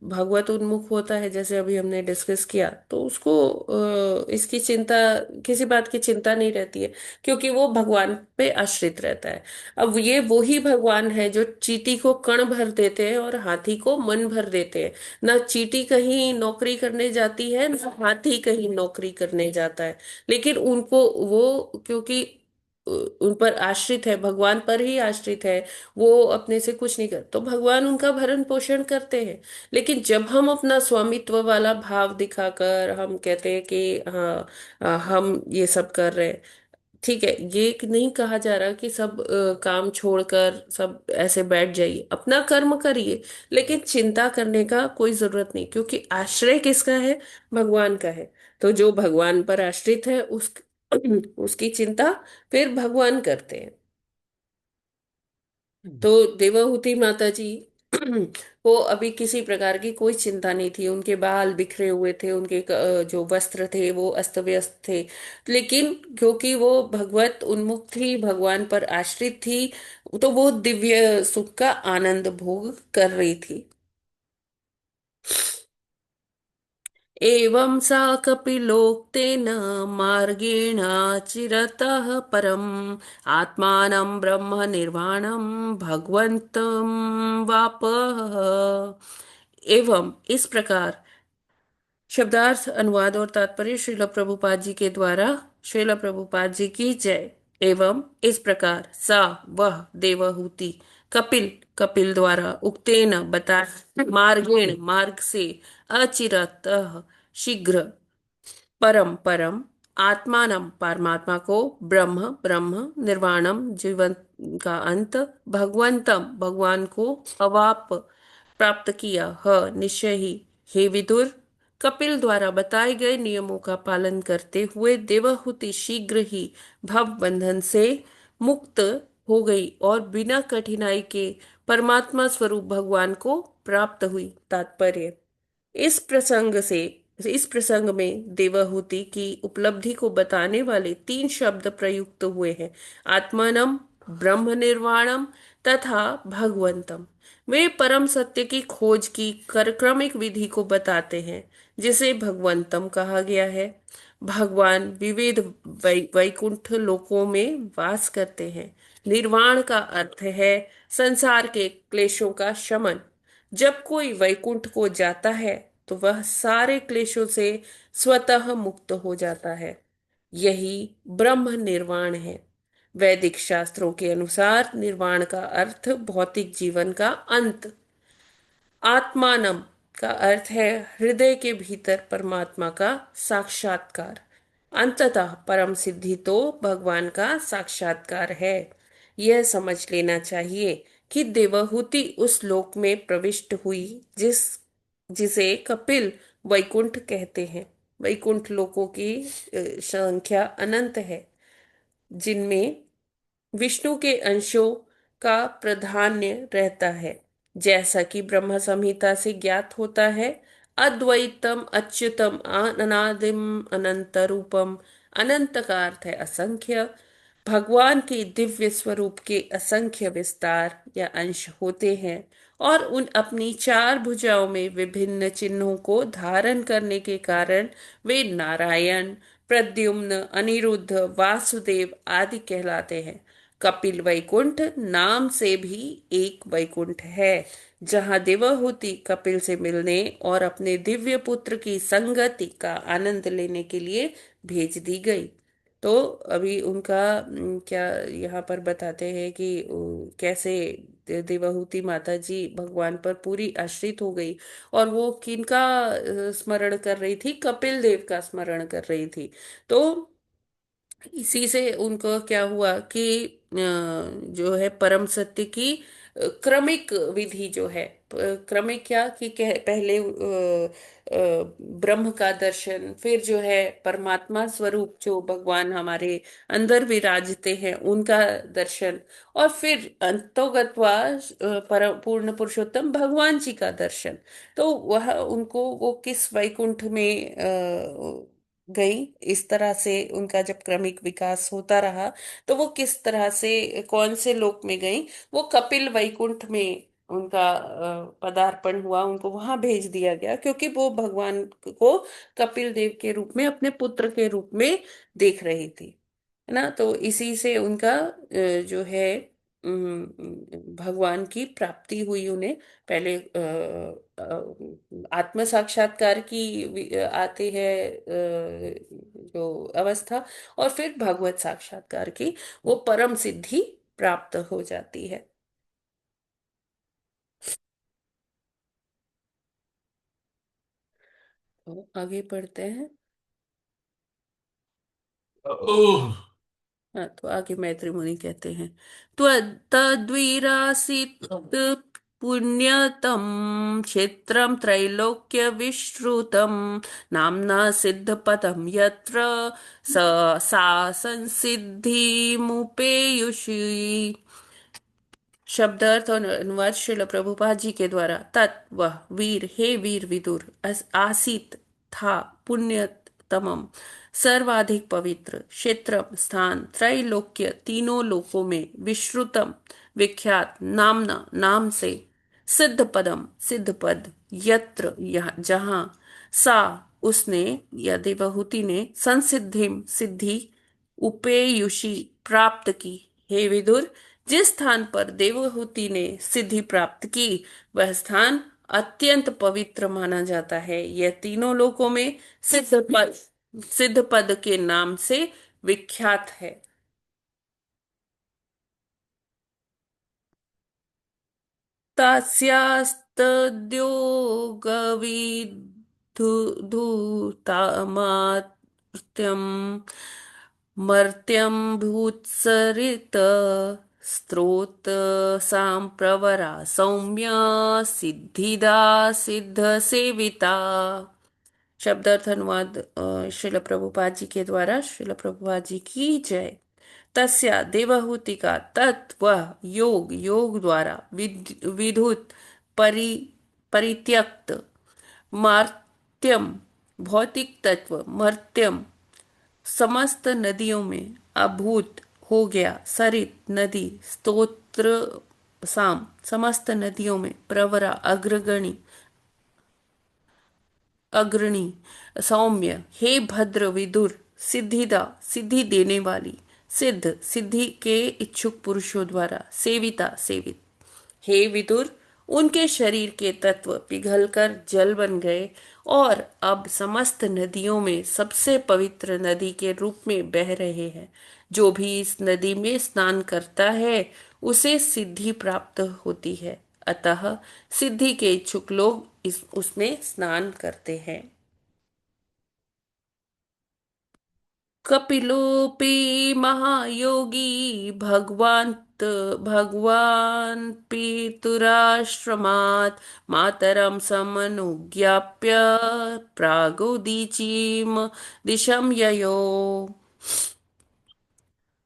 भगवत उन्मुख होता है, जैसे अभी हमने डिस्कस किया, तो उसको इसकी चिंता, किसी बात की चिंता नहीं रहती है, क्योंकि वो भगवान पे आश्रित रहता है। अब ये वही भगवान है जो चींटी को कण भर देते हैं और हाथी को मन भर देते हैं। ना चींटी कहीं नौकरी करने जाती है, ना हाथी कहीं नौकरी करने जाता है, लेकिन उनको वो, क्योंकि उन पर आश्रित है, भगवान पर ही आश्रित है, वो अपने से कुछ नहीं कर, तो भगवान उनका भरण पोषण करते हैं। लेकिन जब हम अपना स्वामित्व वाला भाव दिखाकर हम कहते हैं कि हाँ, हम ये सब कर रहे हैं, ठीक है, ये नहीं कहा जा रहा कि सब काम छोड़कर सब ऐसे बैठ जाइए, अपना कर्म करिए, लेकिन चिंता करने का कोई जरूरत नहीं, क्योंकि आश्रय किसका है? भगवान का है। तो जो भगवान पर आश्रित है, उसकी चिंता फिर भगवान करते हैं। तो देवहूति माता जी को अभी किसी प्रकार की कोई चिंता नहीं थी। उनके बाल बिखरे हुए थे, उनके जो वस्त्र थे वो अस्त व्यस्त थे, लेकिन क्योंकि वो भगवत उन्मुख थी, भगवान पर आश्रित थी, तो वो दिव्य सुख का आनंद भोग कर रही थी। एवं सा कपिलोक्तेन मार्गेणाचिरतः परम् आत्मानं ब्रह्म निर्वाणं भगवन्तं वापः। एवं इस प्रकार, शब्दार्थ, अनुवाद और तात्पर्य श्रील प्रभुपाद जी के द्वारा। श्रील प्रभुपाद जी की जय। एवं इस प्रकार सा वह देवहूति कपिल कपिल द्वारा उक्तेन बता, मार्गेण मार्ग से, अचिरतः शीघ्र, परम परम, आत्मानम परमात्मा को, ब्रह्म ब्रह्म, निर्वाणम जीवन का अंत, भगवंतम भगवान को, अवाप प्राप्त किया, निश्चय ही। हे विदुर, कपिल द्वारा बताए गए नियमों का पालन करते हुए देवहूति शीघ्र ही भव बंधन से मुक्त हो गई और बिना कठिनाई के परमात्मा स्वरूप भगवान को प्राप्त हुई। तात्पर्य, इस प्रसंग से इस प्रसंग में देवहूति की उपलब्धि को बताने वाले तीन शब्द प्रयुक्त हुए हैं: आत्मानम, ब्रह्म निर्वाणम तथा भगवंतम। वे परम सत्य की खोज की कार्यक्रमिक विधि को बताते हैं, जिसे भगवंतम कहा गया है। भगवान विविध वैकुंठ लोकों में वास करते हैं। निर्वाण का अर्थ है संसार के क्लेशों का शमन। जब कोई वैकुंठ को जाता है तो वह सारे क्लेशों से स्वतः मुक्त हो जाता है। यही ब्रह्म निर्वाण है। वैदिक शास्त्रों के अनुसार निर्वाण का अर्थ भौतिक जीवन का अंत। आत्मानम का अर्थ है हृदय के भीतर परमात्मा का साक्षात्कार। अंततः परम सिद्धि तो भगवान का साक्षात्कार है। यह समझ लेना चाहिए कि देवहूति उस लोक में प्रविष्ट हुई जिसे कपिल वैकुंठ कहते हैं। वैकुंठ लोकों की संख्या अनंत है, जिनमें विष्णु के अंशों का प्राधान्य रहता है। जैसा कि ब्रह्म संहिता से ज्ञात होता है, अद्वैतम अच्युतम अनादिम अनंत रूपम। अनंत का अर्थ है असंख्य। भगवान के दिव्य स्वरूप के असंख्य विस्तार या अंश होते हैं, और उन अपनी चार भुजाओं में विभिन्न चिन्हों को धारण करने के कारण वे नारायण, प्रद्युम्न, अनिरुद्ध, वासुदेव आदि कहलाते हैं। कपिल वैकुंठ नाम से भी एक वैकुंठ है, जहां देवहूति कपिल से मिलने और अपने दिव्य पुत्र की संगति का आनंद लेने के लिए भेज दी गई। तो अभी उनका क्या यहाँ पर बताते हैं कि कैसे देवहूति माता जी भगवान पर पूरी आश्रित हो गई, और वो किनका स्मरण कर रही थी? कपिल देव का स्मरण कर रही थी। तो इसी से उनको क्या हुआ कि जो है परम सत्य की क्रमिक विधि जो है, क्रमिक क्या कि पहले ब्रह्म का दर्शन, फिर जो है परमात्मा स्वरूप जो भगवान हमारे अंदर विराजते हैं उनका दर्शन, और फिर अंतोगत्वा पूर्ण पुरुषोत्तम भगवान जी का दर्शन। तो वह उनको वो किस वैकुंठ में गई, इस तरह से उनका जब क्रमिक विकास होता रहा तो वो किस तरह से कौन से लोक में गई, वो कपिल वैकुंठ में उनका पदार्पण हुआ, उनको वहां भेज दिया गया क्योंकि वो भगवान को कपिल देव के रूप में अपने पुत्र के रूप में देख रही थी, है ना। तो इसी से उनका जो है भगवान की प्राप्ति हुई उन्हें। पहले आत्म साक्षात्कार की आती है जो अवस्था, और फिर भगवत साक्षात्कार की वो परम सिद्धि प्राप्त हो जाती है। तो आगे पढ़ते हैं। हाँ, तो आगे मैत्री मुनि कहते हैं, तद्विरासीत पुण्यतम क्षेत्रम त्रैलोक्य विश्रुतम नाम्ना सिद्धपदम यत्र स सा संसिद्धिमुपेयुषि। शब्दार्थ और अनुवाद श्रील प्रभुपाद जी के द्वारा। तत् वह वीर, हे वीर विदुर, आसीत था, पुण्यतमम सर्वाधिक पवित्र, क्षेत्रम स्थान, त्रैलोक्य तीनों लोकों में, विश्रुतम विख्यात, नामना नाम से, सिद्ध पदम सिद्ध पद, यत्र जहाँ, सा उसने या देवहूति ने, संसिद्धिम सिद्धि, उपेयुषी प्राप्त की। हे विदुर, जिस स्थान पर देवहूति ने सिद्धि प्राप्त की वह स्थान अत्यंत पवित्र माना जाता है। यह तीनों लोकों में सिद्ध पद के नाम से विख्यात है। तस्यास्तद्योगविधूतमात्यं मर्त्यं भूत्सरित स्त्रोत सांप्रवरा सौम्या सिद्धिदा सिद्ध सेविता। शब्दार्थ अनुवाद श्रील प्रभुपाद जी के द्वारा। श्रील प्रभुपाद जी की जय। तस्या देवहूति का, तत्व योग, योग द्वारा, विधुत परि परित्यक्त, मार्त्यम भौतिक तत्व, मर्त्यम समस्त नदियों में, अभूत हो गया, सरित नदी, स्तोत्र साम समस्त नदियों में, प्रवरा अग्रगणी अग्रणी, सौम्य हे भद्र विदुर, सिद्धिदा सिद्धि देने वाली, सिद्ध सिद्धि के इच्छुक पुरुषों द्वारा, सेविता सेवित। हे विदुर, उनके शरीर के तत्व पिघलकर जल बन गए और अब समस्त नदियों में सबसे पवित्र नदी के रूप में बह रहे हैं। जो भी इस नदी में स्नान करता है उसे सिद्धि प्राप्त होती है, अतः सिद्धि के इच्छुक लोग उसमें स्नान करते हैं। कपिलोपि महायोगी भगवान् पितुराश्रमात् मातरं समनुज्ञाप्य प्रागुदीचीं दिशं ययो।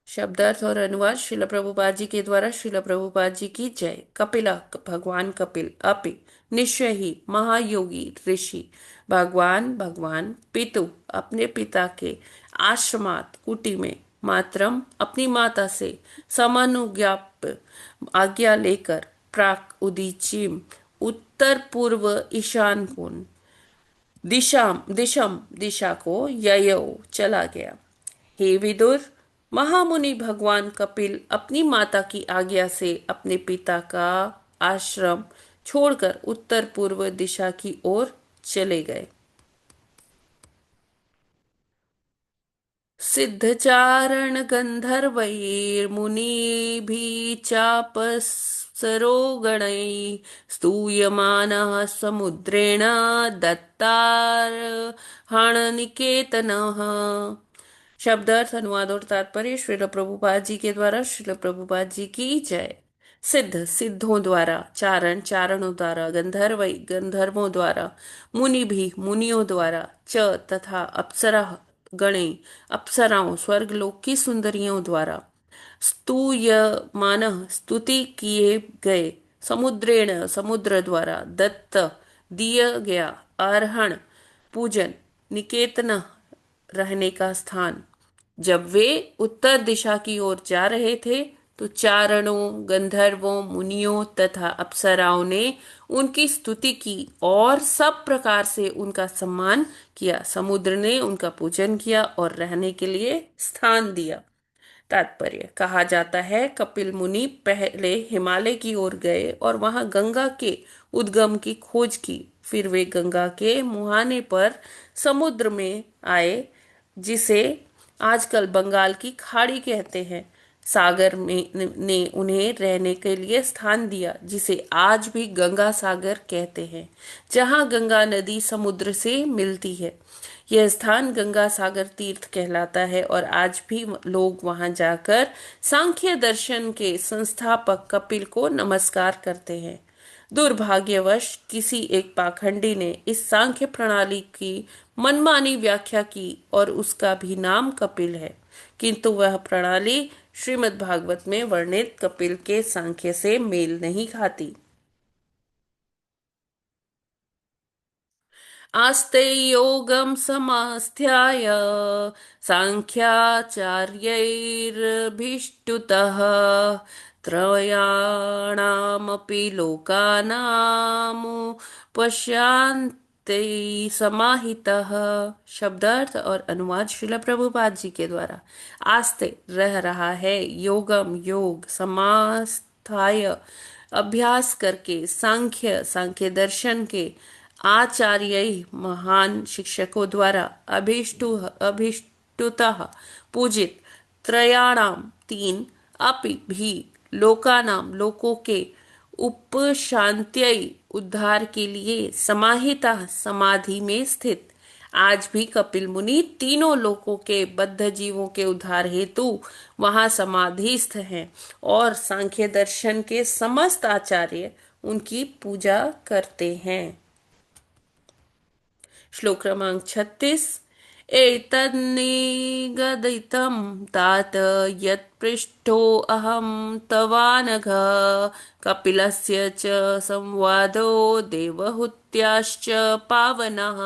शब्दार्थ और अनुवाद श्रील प्रभुपाद जी के द्वारा। श्रील प्रभुपाद जी की जय। कपिला भगवान कपिल, अपि निश्चय ही, महायोगी ऋषि, भगवान पितु अपने पिता के, आश्रमात कुटी में, मातरम अपनी माता से, समानुज्ञाप आज्ञा लेकर, प्राक उदीचीम उत्तर पूर्व ईशान कोण, दिशम दिशा को, ययो चला गया। हे विदुर, महामुनि भगवान कपिल अपनी माता की आज्ञा से अपने पिता का आश्रम छोड़कर उत्तर पूर्व दिशा की ओर चले गए। सिद्धचारण गंधर्वैर्मुनिभिः चापसरो गणैः स्तूयमानः समुद्रेण दत्तार्हणनिकेतनः। शब्दार्थ अनुवाद और तात्पर्य श्रील प्रभुपाद जी के द्वारा। श्रील प्रभुपाद जी की जय। सिद्ध सिद्धों द्वारा, चारण चारणों द्वारा, गंधर्व गंधर्वों द्वारा, मुनि भी मुनियों द्वारा, च तथा अप्सरा गणे अप्सराओं स्वर्गलोक की सुंदरियों द्वारा, स्तूयमान स्तुति किए गए, समुद्रेण समुद्र द्वारा, दत्त दिया गया, अर्हण पूजन, निकेतन रहने का स्थान। जब वे उत्तर दिशा की ओर जा रहे थे तो चारणों, गंधर्वों, मुनियों तथा अप्सराओं ने उनकी स्तुति की और सब प्रकार से उनका सम्मान किया। समुद्र ने उनका पूजन किया और रहने के लिए स्थान दिया। तात्पर्य, कहा जाता है कपिल मुनि पहले हिमालय की ओर गए और वहां गंगा के उद्गम की खोज की। फिर वे गंगा के मुहाने पर समुद्र में आए, जिसे आजकल बंगाल की खाड़ी कहते हैं। सागर में ने उन्हें रहने के लिए स्थान दिया, जिसे आज भी गंगा सागर कहते हैं, जहां गंगा नदी समुद्र से मिलती है। यह स्थान गंगा सागर तीर्थ कहलाता है और आज भी लोग वहां जाकर सांख्य दर्शन के संस्थापक कपिल को नमस्कार करते हैं। दुर्भाग्यवश किसी एक पाखंडी ने इस सांख्य प्रणाली की मनमानी व्याख्या की और उसका भी नाम कपिल है, किंतु वह प्रणाली श्रीमद् भागवत में वर्णित कपिल के सांख्य से मेल नहीं खाती। आस्ते योगं समास्थ्याय सांख्याचार्यैर्भिष्टुतः त्रयाणामपि लोकानां पश्यन्ते समाहितः। शब्दार्थ और अनुवाद श्रील प्रभुपाद जी के द्वारा। आस्ते रह रहा है, योगम योग, समास्थाय अभ्यास करके, सांख्य सांख्य दर्शन के, आचार्य महान शिक्षकों द्वारा, अभिष्टुतः पूजित, त्रयाणाम तीन, अपि भी, लोकानाम लोकों के, उपशांत्यै उद्धार के लिए, समाहिता समाधि में स्थित। आज भी कपिल मुनि तीनों लोकों के बद्ध जीवों के उद्धार हेतु वहां समाधिस्थ हैं और सांख्य दर्शन के समस्त आचार्य उनकी पूजा करते हैं। श्लोक क्रमांक 36। एतन्निगदितं तात यत्पृष्टो अहं तवानघ कपिलस्य च संवादो देवहूत्याश्च पावनः।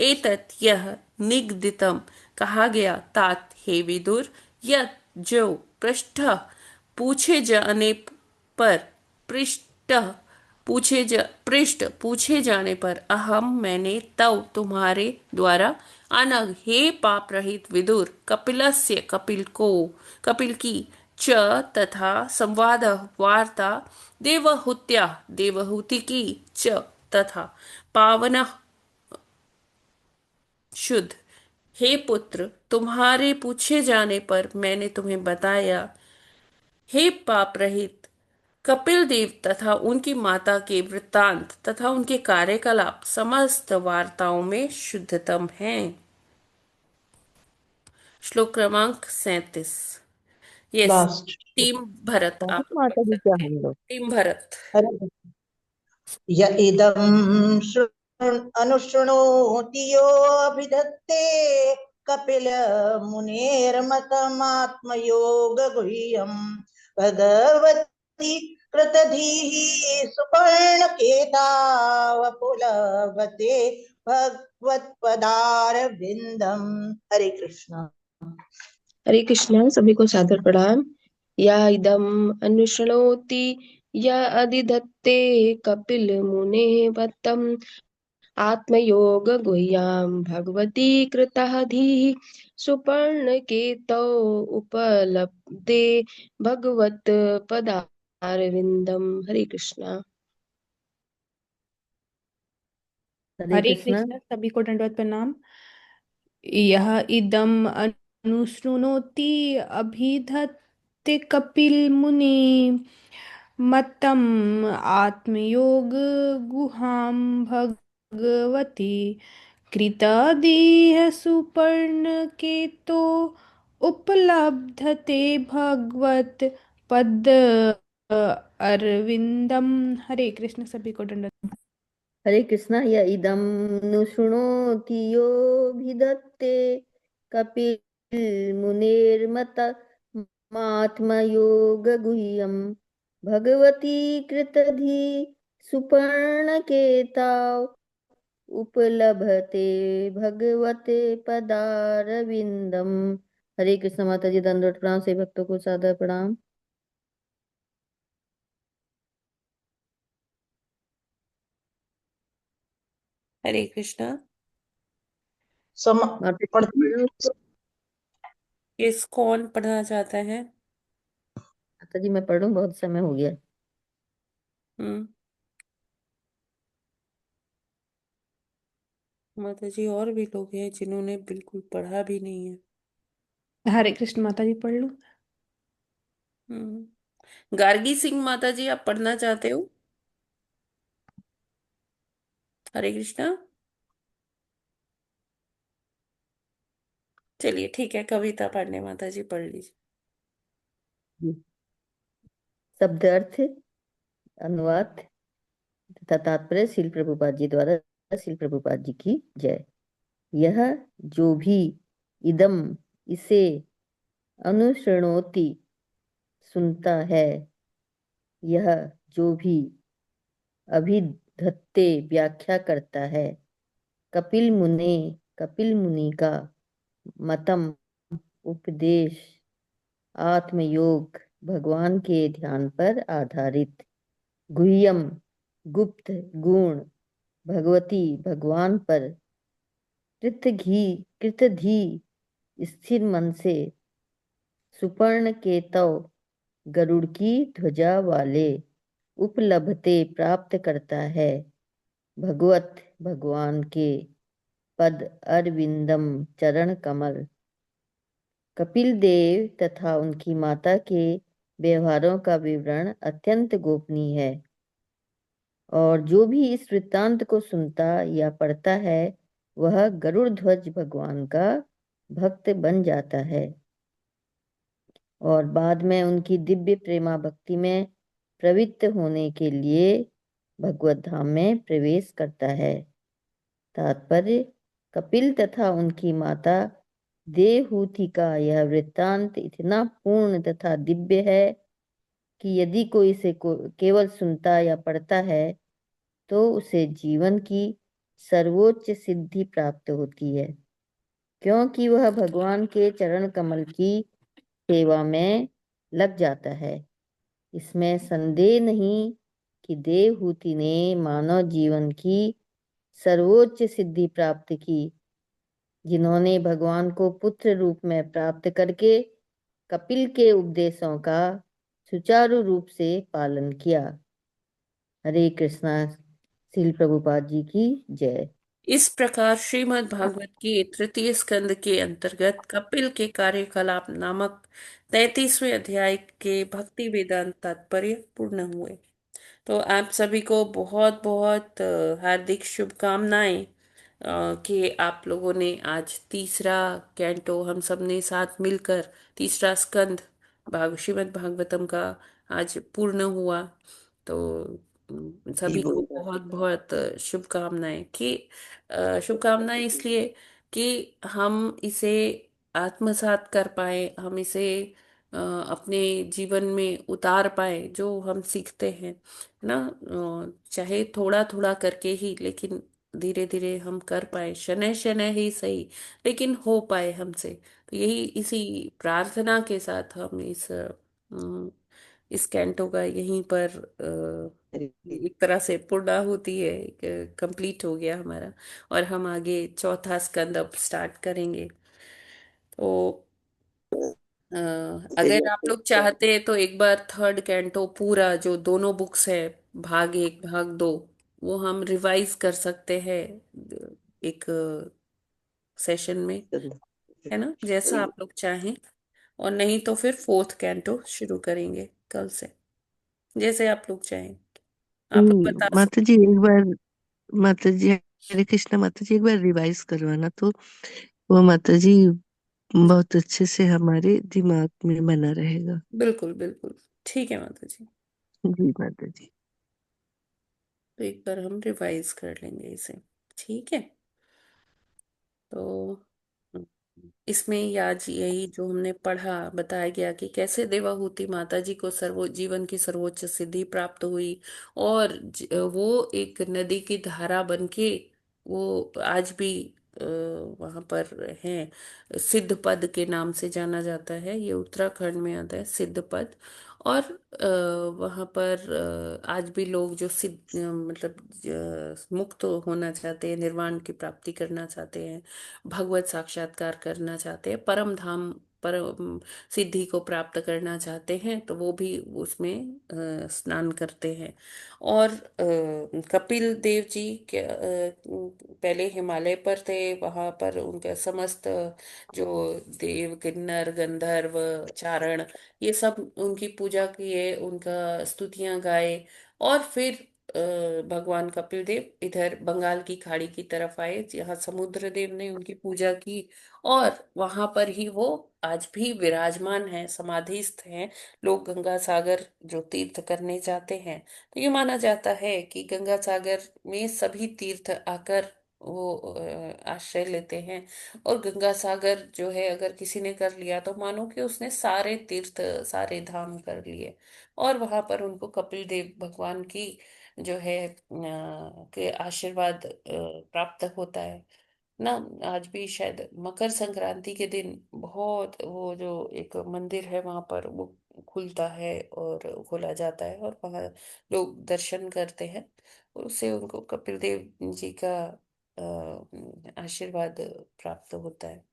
एतत् यह, निगदितम कहा गया, तात हे विदुर, यत जो, पृष्ठ पूछे जाने पर, पृष्ठ पृष्ठ पूछे जाने पर, अहम मैंने, तव तुम्हारे द्वारा, अनग हे पाप रहित विदुर, कपिलस्य कपिल की, च तथा, संवाद वार्ता, देवहूत्या देवहूति की, च तथा, पावन शुद्ध, हे पुत्र तुम्हारे पूछे जाने पर मैंने तुम्हें बताया, हे पाप रहित कपिल देव तथा उनकी माता के वृत्तांत तथा उनके कार्यकलाप समस्त वार्ताओं में शुद्धतम हैं। श्लोक क्रमांक 37। यस, लास्ट टीम भरत आप पढ़ माता जी सकते क्या हैं। हम लोग। टीम भरत। हरे य इदं अनुशृणोति यो अभिधत्ते कपिल मुनेर्मतमात्मयोग गुह्यं भगवती कृतधीः सुपर्णकेतावपुलभते भगवत्पदारविन्दम्। हरे कृष्णा। हरे कृष्णा। सभी को सादर प्रणाम। या इदम अनुशृणोति या अधिधत्ते कपिल मुने वत्तम आत्मयोग गुह्याम भगवती कृतः धीः सुपर्णकेतौ उपलब्धे भगवत पदारविंदम। हरे कृष्णा। हरे कृष्ण। सभी को दंडवत प्रणाम। यह इदम अनुशृणोति अभिधत्ते कपिल मुनि मतम आत्मयोग गुहाम भगवती कृतदेह सुपर्ण केतो उपलब्धते भगवत पद अरविंदम। हरे कृष्ण। सभी को दंडवत। हरे कृष्णा। य इदं नु शृणोति यो भिदत्ते कपिल मुनेर्मत मात्मयोग गुह्यं भगवती कृतधि सुपर्णकेताव उपलभते भगवते पदारविंदम। हरे कृष्ण माता जी, दंडवत प्रणाम। से भक्तों को सादर प्रणाम। हरे कृष्णा। सम माता जी पढ़ती पढ़ो। किस कौन पढ़ना चाहता है? माता जी मैं पढ़ूं, बहुत समय हो गया। हम्म। माता जी और भी लोग हैं जिन्होंने बिल्कुल पढ़ा भी नहीं है। हरे कृष्ण माता जी पढ़ लूं। गार्गी सिंह माता जी, आप पढ़ना चाहते हो? हरे कृष्णा। चलिए ठीक है, कविता पांडे माता जी पढ़ लीजिए। शब्द अर्थ, अनुवाद तथा तात्पर्य श्रील प्रभुपाद जी द्वारा। श्रील प्रभुपाद जी की जय। यह जो भी इदम इसे अनुशृणोति सुनता है, यह जो भी अभिधत्ते व्याख्या करता है, कपिल मुनि का मतम उपदेश आत्मयोग भगवान के ध्यान पर आधारित, गुह्यम गुप्त गुण भगवती भगवान पर कृतधि स्थिर मन से, सुपर्ण केतव गरुड़ की ध्वजा वाले, उपलब्धते प्राप्त करता है भगवत भगवान के पद अरविंदम चरण कमल। कपिल देव तथा उनकी माता के व्यवहारों का विवरण अत्यंत गोपनीय है, और जो भी इस वृत्तांत को सुनता या पढ़ता है वह गरुड़ ध्वज भगवान का भक्त बन जाता है और बाद में उनकी दिव्य प्रेमा भक्ति में प्रवृत्त होने के लिए भगवत धाम में प्रवेश करता है। तात्पर्य, कपिल तथा उनकी माता देवहूति का यह वृत्तांत इतना पूर्ण तथा दिव्य है कि यदि कोई इसे केवल सुनता या पढ़ता है तो उसे जीवन की सर्वोच्च सिद्धि प्राप्त होती है, क्योंकि वह भगवान के चरण कमल की सेवा में लग जाता है। इसमें संदेह नहीं कि देवहूति ने मानव जीवन की सर्वोच्च सिद्धि प्राप्त की, जिन्होंने भगवान को पुत्र रूप में प्राप्त करके कपिल के उपदेशों का सुचारू रूप से पालन किया। हरे कृष्णा। श्रील प्रभुपाद जी की जय। इस प्रकार श्रीमद् भागवत के तृतीय स्कंद के अंतर्गत कपिल के कार्यकलाप नामक 33वें अध्याय के भक्ति वेदांत तात्पर्य पूर्ण हुए। तो आप सभी को बहुत बहुत हार्दिक शुभकामनाएं कि आप लोगों ने आज तीसरा कैंटो हम सब ने साथ मिलकर तीसरा स्कंद श्रीमद् भागवतम का आज पूर्ण हुआ। तो सभी को बहुत बहुत शुभकामनाएं शुभकामनाएं इसलिए कि हम इसे आत्मसात कर पाए, हम इसे अपने जीवन में उतार पाए जो हम सीखते हैं ना। चाहे थोड़ा थोड़ा करके ही, लेकिन धीरे धीरे हम कर पाए, शनै शनै ही सही, लेकिन हो पाए हमसे। तो यही इसी प्रार्थना के साथ हम इस कैंटो का यहीं पर एक तरह से पूर्ण होती है, कंप्लीट हो गया हमारा। और हम आगे चौथा स्कंद अब स्टार्ट करेंगे। तो अगर आप लोग चाहते हैं तो एक बार थर्ड कैंटो पूरा जो दोनों बुक्स है, भाग एक भाग दो, वो हम रिवाइज कर सकते हैं एक सेशन में, है ना, जैसा आप लोग चाहें। और नहीं तो फिर फोर्थ कैंटो शुरू करेंगे कल से, जैसे आप लोग चाहें। आप लोग बता माता सकते। जी एक बार, माता जी हरे कृष्णा माता जी एक बार रिवाइज करवाना, तो वो माता जी बहुत अच्छे से हमारे दिमाग में बना रहेगा। बिल्कुल बिल्कुल, ठीक है माता जी। जी माता जी। तो एक बार हम रिवाइज कर लेंगे इसे, ठीक है। तो इसमें याद यही जो हमने पढ़ा, बताया गया कि कैसे देवाहूति माता जी को सर्वो जीवन की सर्वोच्च सिद्धि प्राप्त हुई, और वो एक नदी की धारा बनके वो आज भी वहां पर है। सिद्ध पद के नाम से जाना जाता है, ये उत्तराखंड में आता है सिद्ध पद। और वहां पर आज भी लोग जो सिद्ध मतलब मुक्त होना चाहते हैं, निर्वाण की प्राप्ति करना चाहते हैं, भगवत साक्षात्कार करना चाहते हैं, परम धाम परम सिद्धि को प्राप्त करना चाहते हैं, तो वो भी उसमें स्नान करते हैं। और कपिल देव जी के पहले हिमालय पर थे, वहां पर उनका समस्त जो देव किन्नर गंधर्व चारण ये सब उनकी पूजा किए, उनका स्तुतियां गाए। और फिर भगवान कपिल देव इधर बंगाल की खाड़ी की तरफ आए, जहाँ समुद्र देव ने उनकी पूजा की, और वहां पर ही वो आज भी विराजमान है, समाधिस्थ हैं। लोग गंगा सागर जो तीर्थ करने जाते हैं, तो ये माना जाता है कि गंगा सागर में सभी तीर्थ आकर वो आश्रय लेते हैं। और गंगा सागर जो है अगर किसी ने कर लिया तो मानो कि उसने सारे तीर्थ सारे धाम कर लिए। और वहां पर उनको कपिल देव भगवान की जो है के आशीर्वाद प्राप्त होता है ना। आज भी शायद मकर संक्रांति के दिन बहुत वो जो एक मंदिर है वहां पर वो खुलता है और खोला जाता है, और वहां लोग दर्शन करते हैं, और उससे उनको कपिल देव जी का आशीर्वाद प्राप्त होता है।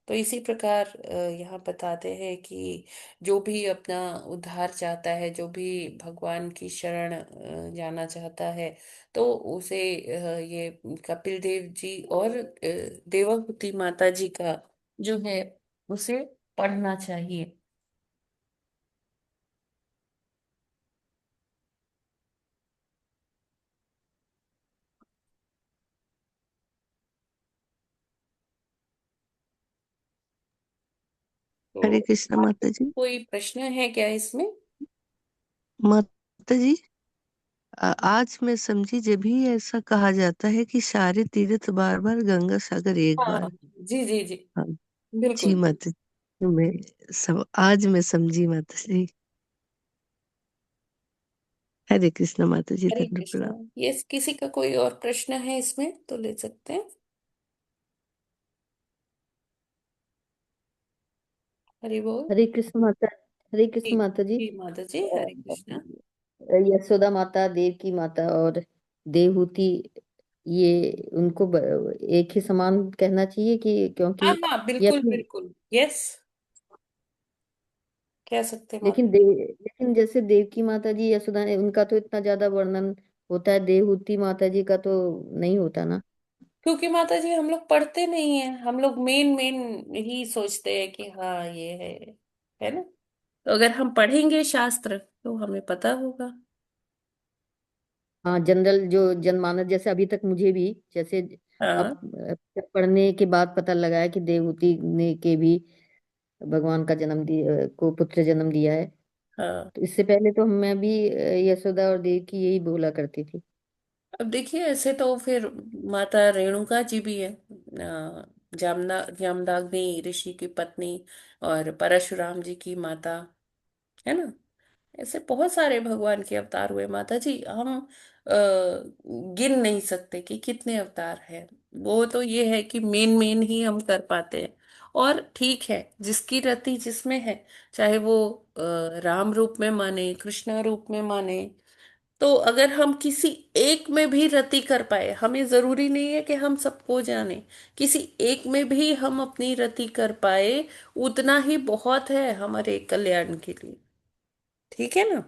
तो इसी प्रकार यहाँ बताते हैं कि जो भी अपना उद्धार चाहता है, जो भी भगवान की शरण जाना चाहता है, तो उसे ये कपिल देव जी और देवहूति माता जी का जो है उसे पढ़ना चाहिए। हरे तो कृष्ण माता जी। कोई प्रश्न है क्या इसमें? माता जी, आज मैं समझी जब भी ऐसा कहा जाता है कि सारे तीर्थ बार बार गंगा सागर एक हाँ, बार। जी जी जी, हाँ जी बिल्कुल। माता जी, मैं आज मैं समझी माता जी। हरे कृष्ण माता जी, हरे दंड कृष्णा। प्रणाम। ये किसी का कोई और प्रश्न है इसमें तो ले सकते हैं। हरि बोल। हरे कृष्ण माता। हरे कृष्ण जी माता जी। जी माता जी, हरे कृष्णा। यशोदा माता, देवकी माता और देवहूति, ये उनको एक ही समान कहना चाहिए कि क्योंकि हाँ हाँ, ये बिल्कुल अपनी, बिल्कुल, यस, कह सकते हैं लेकिन माता। लेकिन जैसे देवकी माता जी यशोदा उनका तो इतना ज्यादा वर्णन होता है, देवहूति माता जी का तो नहीं होता ना। क्योंकि माता जी हम लोग पढ़ते नहीं है, हम लोग मेन मेन ही सोचते हैं कि हाँ ये है ना। तो अगर हम पढ़ेंगे शास्त्र तो हमें पता होगा। हाँ, जनरल जो जनमानस, जैसे अभी तक मुझे भी जैसे हाँ अब पढ़ने के बाद पता लगा है कि देवहूति ने के भी भगवान का जन्म दिया, को पुत्र जन्म दिया है। हाँ। तो इससे पहले तो मैं भी यशोदा और देवकी यही बोला करती थी। अब देखिए ऐसे तो फिर माता रेणुका जी भी है, जामदाग्नि ऋषि की पत्नी, और परशुराम जी की माता, है ना। ऐसे बहुत सारे भगवान के अवतार हुए माता जी, हम गिन नहीं सकते कि कितने अवतार हैं। वो तो ये है कि मेन मेन ही हम कर पाते हैं। और ठीक है, जिसकी रति जिसमें है, चाहे वो राम रूप में माने, कृष्ण रूप में माने, तो अगर हम किसी एक में भी रति कर पाए, हमें जरूरी नहीं है कि हम सबको जाने, किसी एक में भी हम अपनी रति कर पाए, उतना ही बहुत है हमारे कल्याण के लिए, ठीक है ना।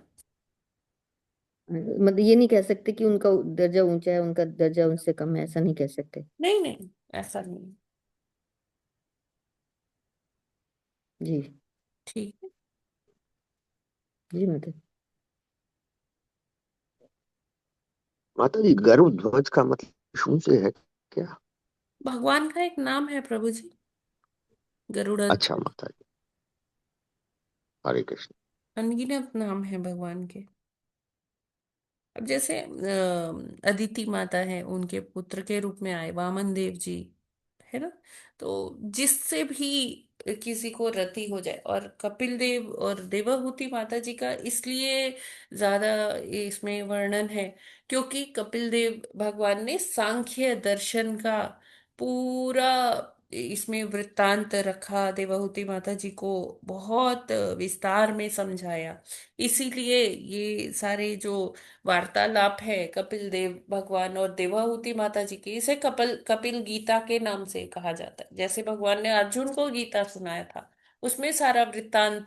मतलब ये नहीं कह सकते कि उनका दर्जा ऊंचा है, उनका दर्जा उनसे कम है, ऐसा नहीं कह सकते। नहीं नहीं, ऐसा नहीं। जी। ठीक है। जी मतलब। माता जी, गरुड़ ध्वज का मतलब शुरू से है क्या? भगवान का एक नाम है प्रभु जी, अच्छा गरुड़ध्वज। माता जी, हरे कृष्ण। अनगिनत नाम है भगवान के। अब जैसे अदिति माता है, उनके पुत्र के रूप में आए वामन देव जी, है ना। तो जिससे भी किसी को रति हो जाए, और कपिल देव और देवहूति माता जी का इसलिए ज्यादा इसमें वर्णन है, क्योंकि कपिल देव भगवान ने सांख्य दर्शन का पूरा इसमें वृत्तांत रखा, देवहूति माता जी को बहुत विस्तार में समझाया। इसीलिए ये सारे जो वार्तालाप है कपिल देव भगवान और देवाहुति माता जी की, इसे कपिल कपिल गीता के नाम से कहा जाता है। जैसे भगवान ने अर्जुन को गीता सुनाया था, उसमें सारा वृत्तांत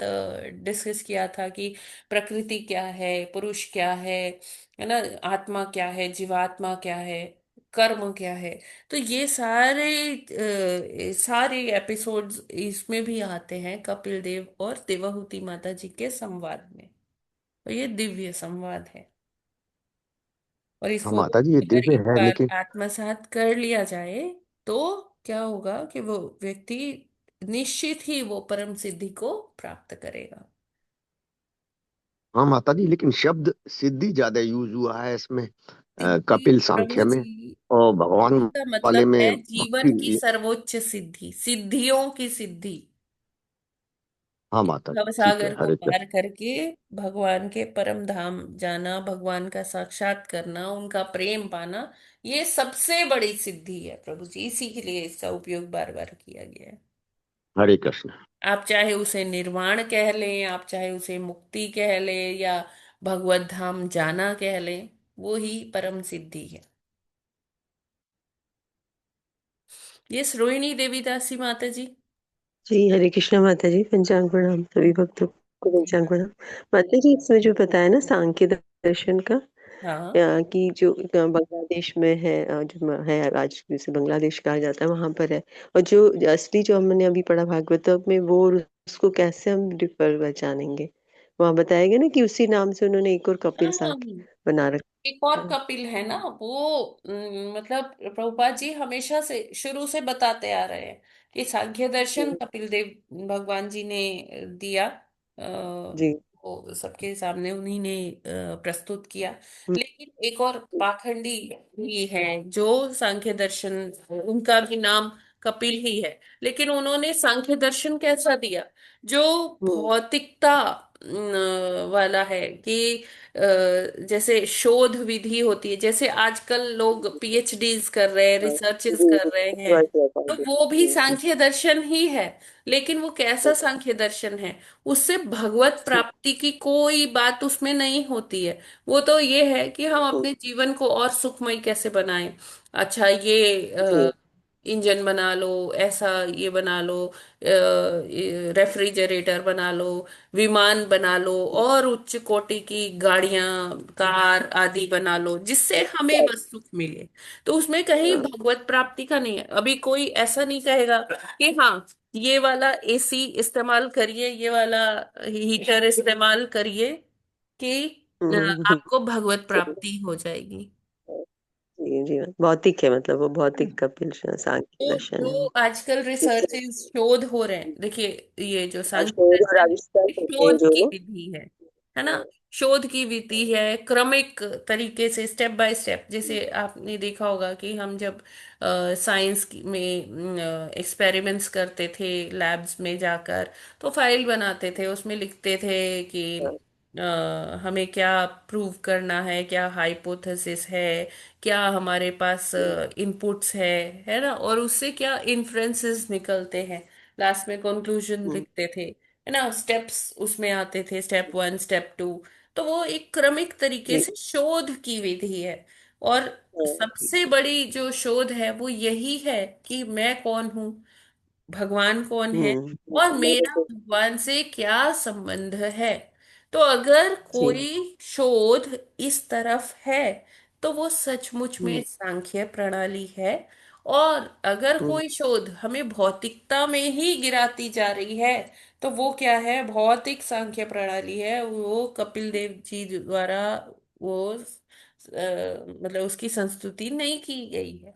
डिस्कस किया था कि प्रकृति क्या है, पुरुष क्या है ना, आत्मा क्या है, जीवात्मा क्या है, कर्म क्या है। तो ये सारे एपिसोड्स इसमें भी आते हैं कपिल देव और देवाहुति माता जी के संवाद में। तो ये दिव्य संवाद है, और हाँ इसको माता जी, ये अगर दिव्य एक है, बार लेकिन आत्मसात कर लिया जाए तो क्या होगा कि वो व्यक्ति निश्चित ही वो परम सिद्धि को प्राप्त करेगा। हाँ माता जी, लेकिन शब्द सिद्धि ज्यादा यूज हुआ है इसमें, सिद्धि कपिल प्रभु सांख्य में, जी, और भगवान सिद्धि का वाले मतलब है में जीवन की भक्ति। सर्वोच्च सिद्धि, सिद्धियों की सिद्धि। हाँ माता जी, ठीक है, भवसागर को हरे कृष्ण। पार करके भगवान के परम धाम जाना, भगवान का साक्षात करना, उनका प्रेम पाना, ये सबसे बड़ी सिद्धि है प्रभु जी। इसी के लिए इसका उपयोग बार बार किया गया है। हरे कृष्ण। आप चाहे उसे निर्वाण कह लें, आप चाहे उसे मुक्ति कह लें, या भगवत धाम जाना कह लें, वो ही परम सिद्धि है। ये रोहिणी देवी दासी माता जी। जी हरे कृष्णा माता जी, पंचांग प्रणाम सभी भक्तों को, पंचांग प्रणाम। माता जी, इसमें जो बताया ना सांख्य दर्शन का, हाँ कि जो बांग्लादेश में है, जो है आज जिसे बांग्लादेश कहा जाता है, वहां पर है। और जो असली जो हमने अभी पढ़ा भागवतम में, वो उसको कैसे हम डिफर पहचानेंगे? वहां बताया गया ना कि उसी नाम से उन्होंने एक और कपिल हाँ, सांख्य बना एक और रखा है। कपिल है ना वो, मतलब प्रभुपाद जी हमेशा से शुरू से बताते आ रहे हैं कि सांख्य दर्शन कपिल देव भगवान जी ने दिया, जी। वो सबके सामने उन्हीं ने प्रस्तुत किया। हम्म, लेकिन एक और पाखंडी भी है जो सांख्य दर्शन, उनका भी नाम कपिल ही है, लेकिन उन्होंने सांख्य दर्शन कैसा दिया, जो हम्म, भौतिकता वाला है कि जैसे शोध विधि होती है, जैसे आजकल लोग पीएचडीज कर रहे हैं, हाँ, रिसर्चेस जी कर रहे हैं, right, right, तो right, वो भी जी जी सांख्य दर्शन ही है। लेकिन वो कैसा सांख्य दर्शन है, उससे भगवत जी। प्राप्ति की कोई बात उसमें नहीं होती है। वो तो ये है कि हम हम्म, अपने जीवन को और सुखमय कैसे बनाएं। अच्छा, ये जी। इंजन बना लो, ऐसा ये बना लो, रेफ्रिजरेटर बना लो, विमान बना लो, और उच्च कोटि की गाड़ियां, कार आदि बना लो, जिससे हमें बस सुख मिले। तो उसमें कहीं हाँ, भगवत प्राप्ति का नहीं है। अभी कोई ऐसा नहीं कहेगा कि हाँ, ये वाला एसी इस्तेमाल करिए, ये वाला हीटर इस्तेमाल करिए कि हम्म, आपको भगवत प्राप्ति हो जाएगी। जी जी, भौतिक है, मतलब वो भौतिक कपिल सांख्य तो दर्शन है जो वो। आजकल ठीक है। रिसर्चेस शोध हो रहे हैं, देखिए, ये जो सांख्य शोध और दर्शन आविष्कार है, करते हैं शोध जो की वो। विधि है ना। शोध की विधि है, क्रमिक तरीके से, स्टेप बाय स्टेप। जैसे आपने देखा होगा कि हम जब साइंस में एक्सपेरिमेंट्स करते थे लैब्स में जाकर, तो फाइल बनाते थे, उसमें लिखते थे कि हमें क्या प्रूव करना है, क्या हाइपोथेसिस है, क्या हमारे पास इनपुट्स है ना, और उससे क्या इन्फ्रेंसेस निकलते हैं। लास्ट में कंक्लूजन हम्म, लिखते थे, है ना। स्टेप्स उसमें आते थे, स्टेप 1, स्टेप 2। तो वो एक क्रमिक तरीके जी। से शोध की विधि है। और हाँ, सबसे बड़ी जो शोध है वो यही है कि मैं कौन हूँ, भगवान कौन है, और मेरे मेरा को। भगवान से क्या संबंध है। तो अगर जी। कोई शोध इस तरफ है, तो वो सचमुच में हम्म, सांख्य प्रणाली है। और अगर हम्म, कोई शोध हमें भौतिकता में ही गिराती जा रही है, तो वो क्या है, भौतिक सांख्य प्रणाली है। वो कपिल देव जी द्वारा वो मतलब उसकी संस्तुति नहीं की गई है।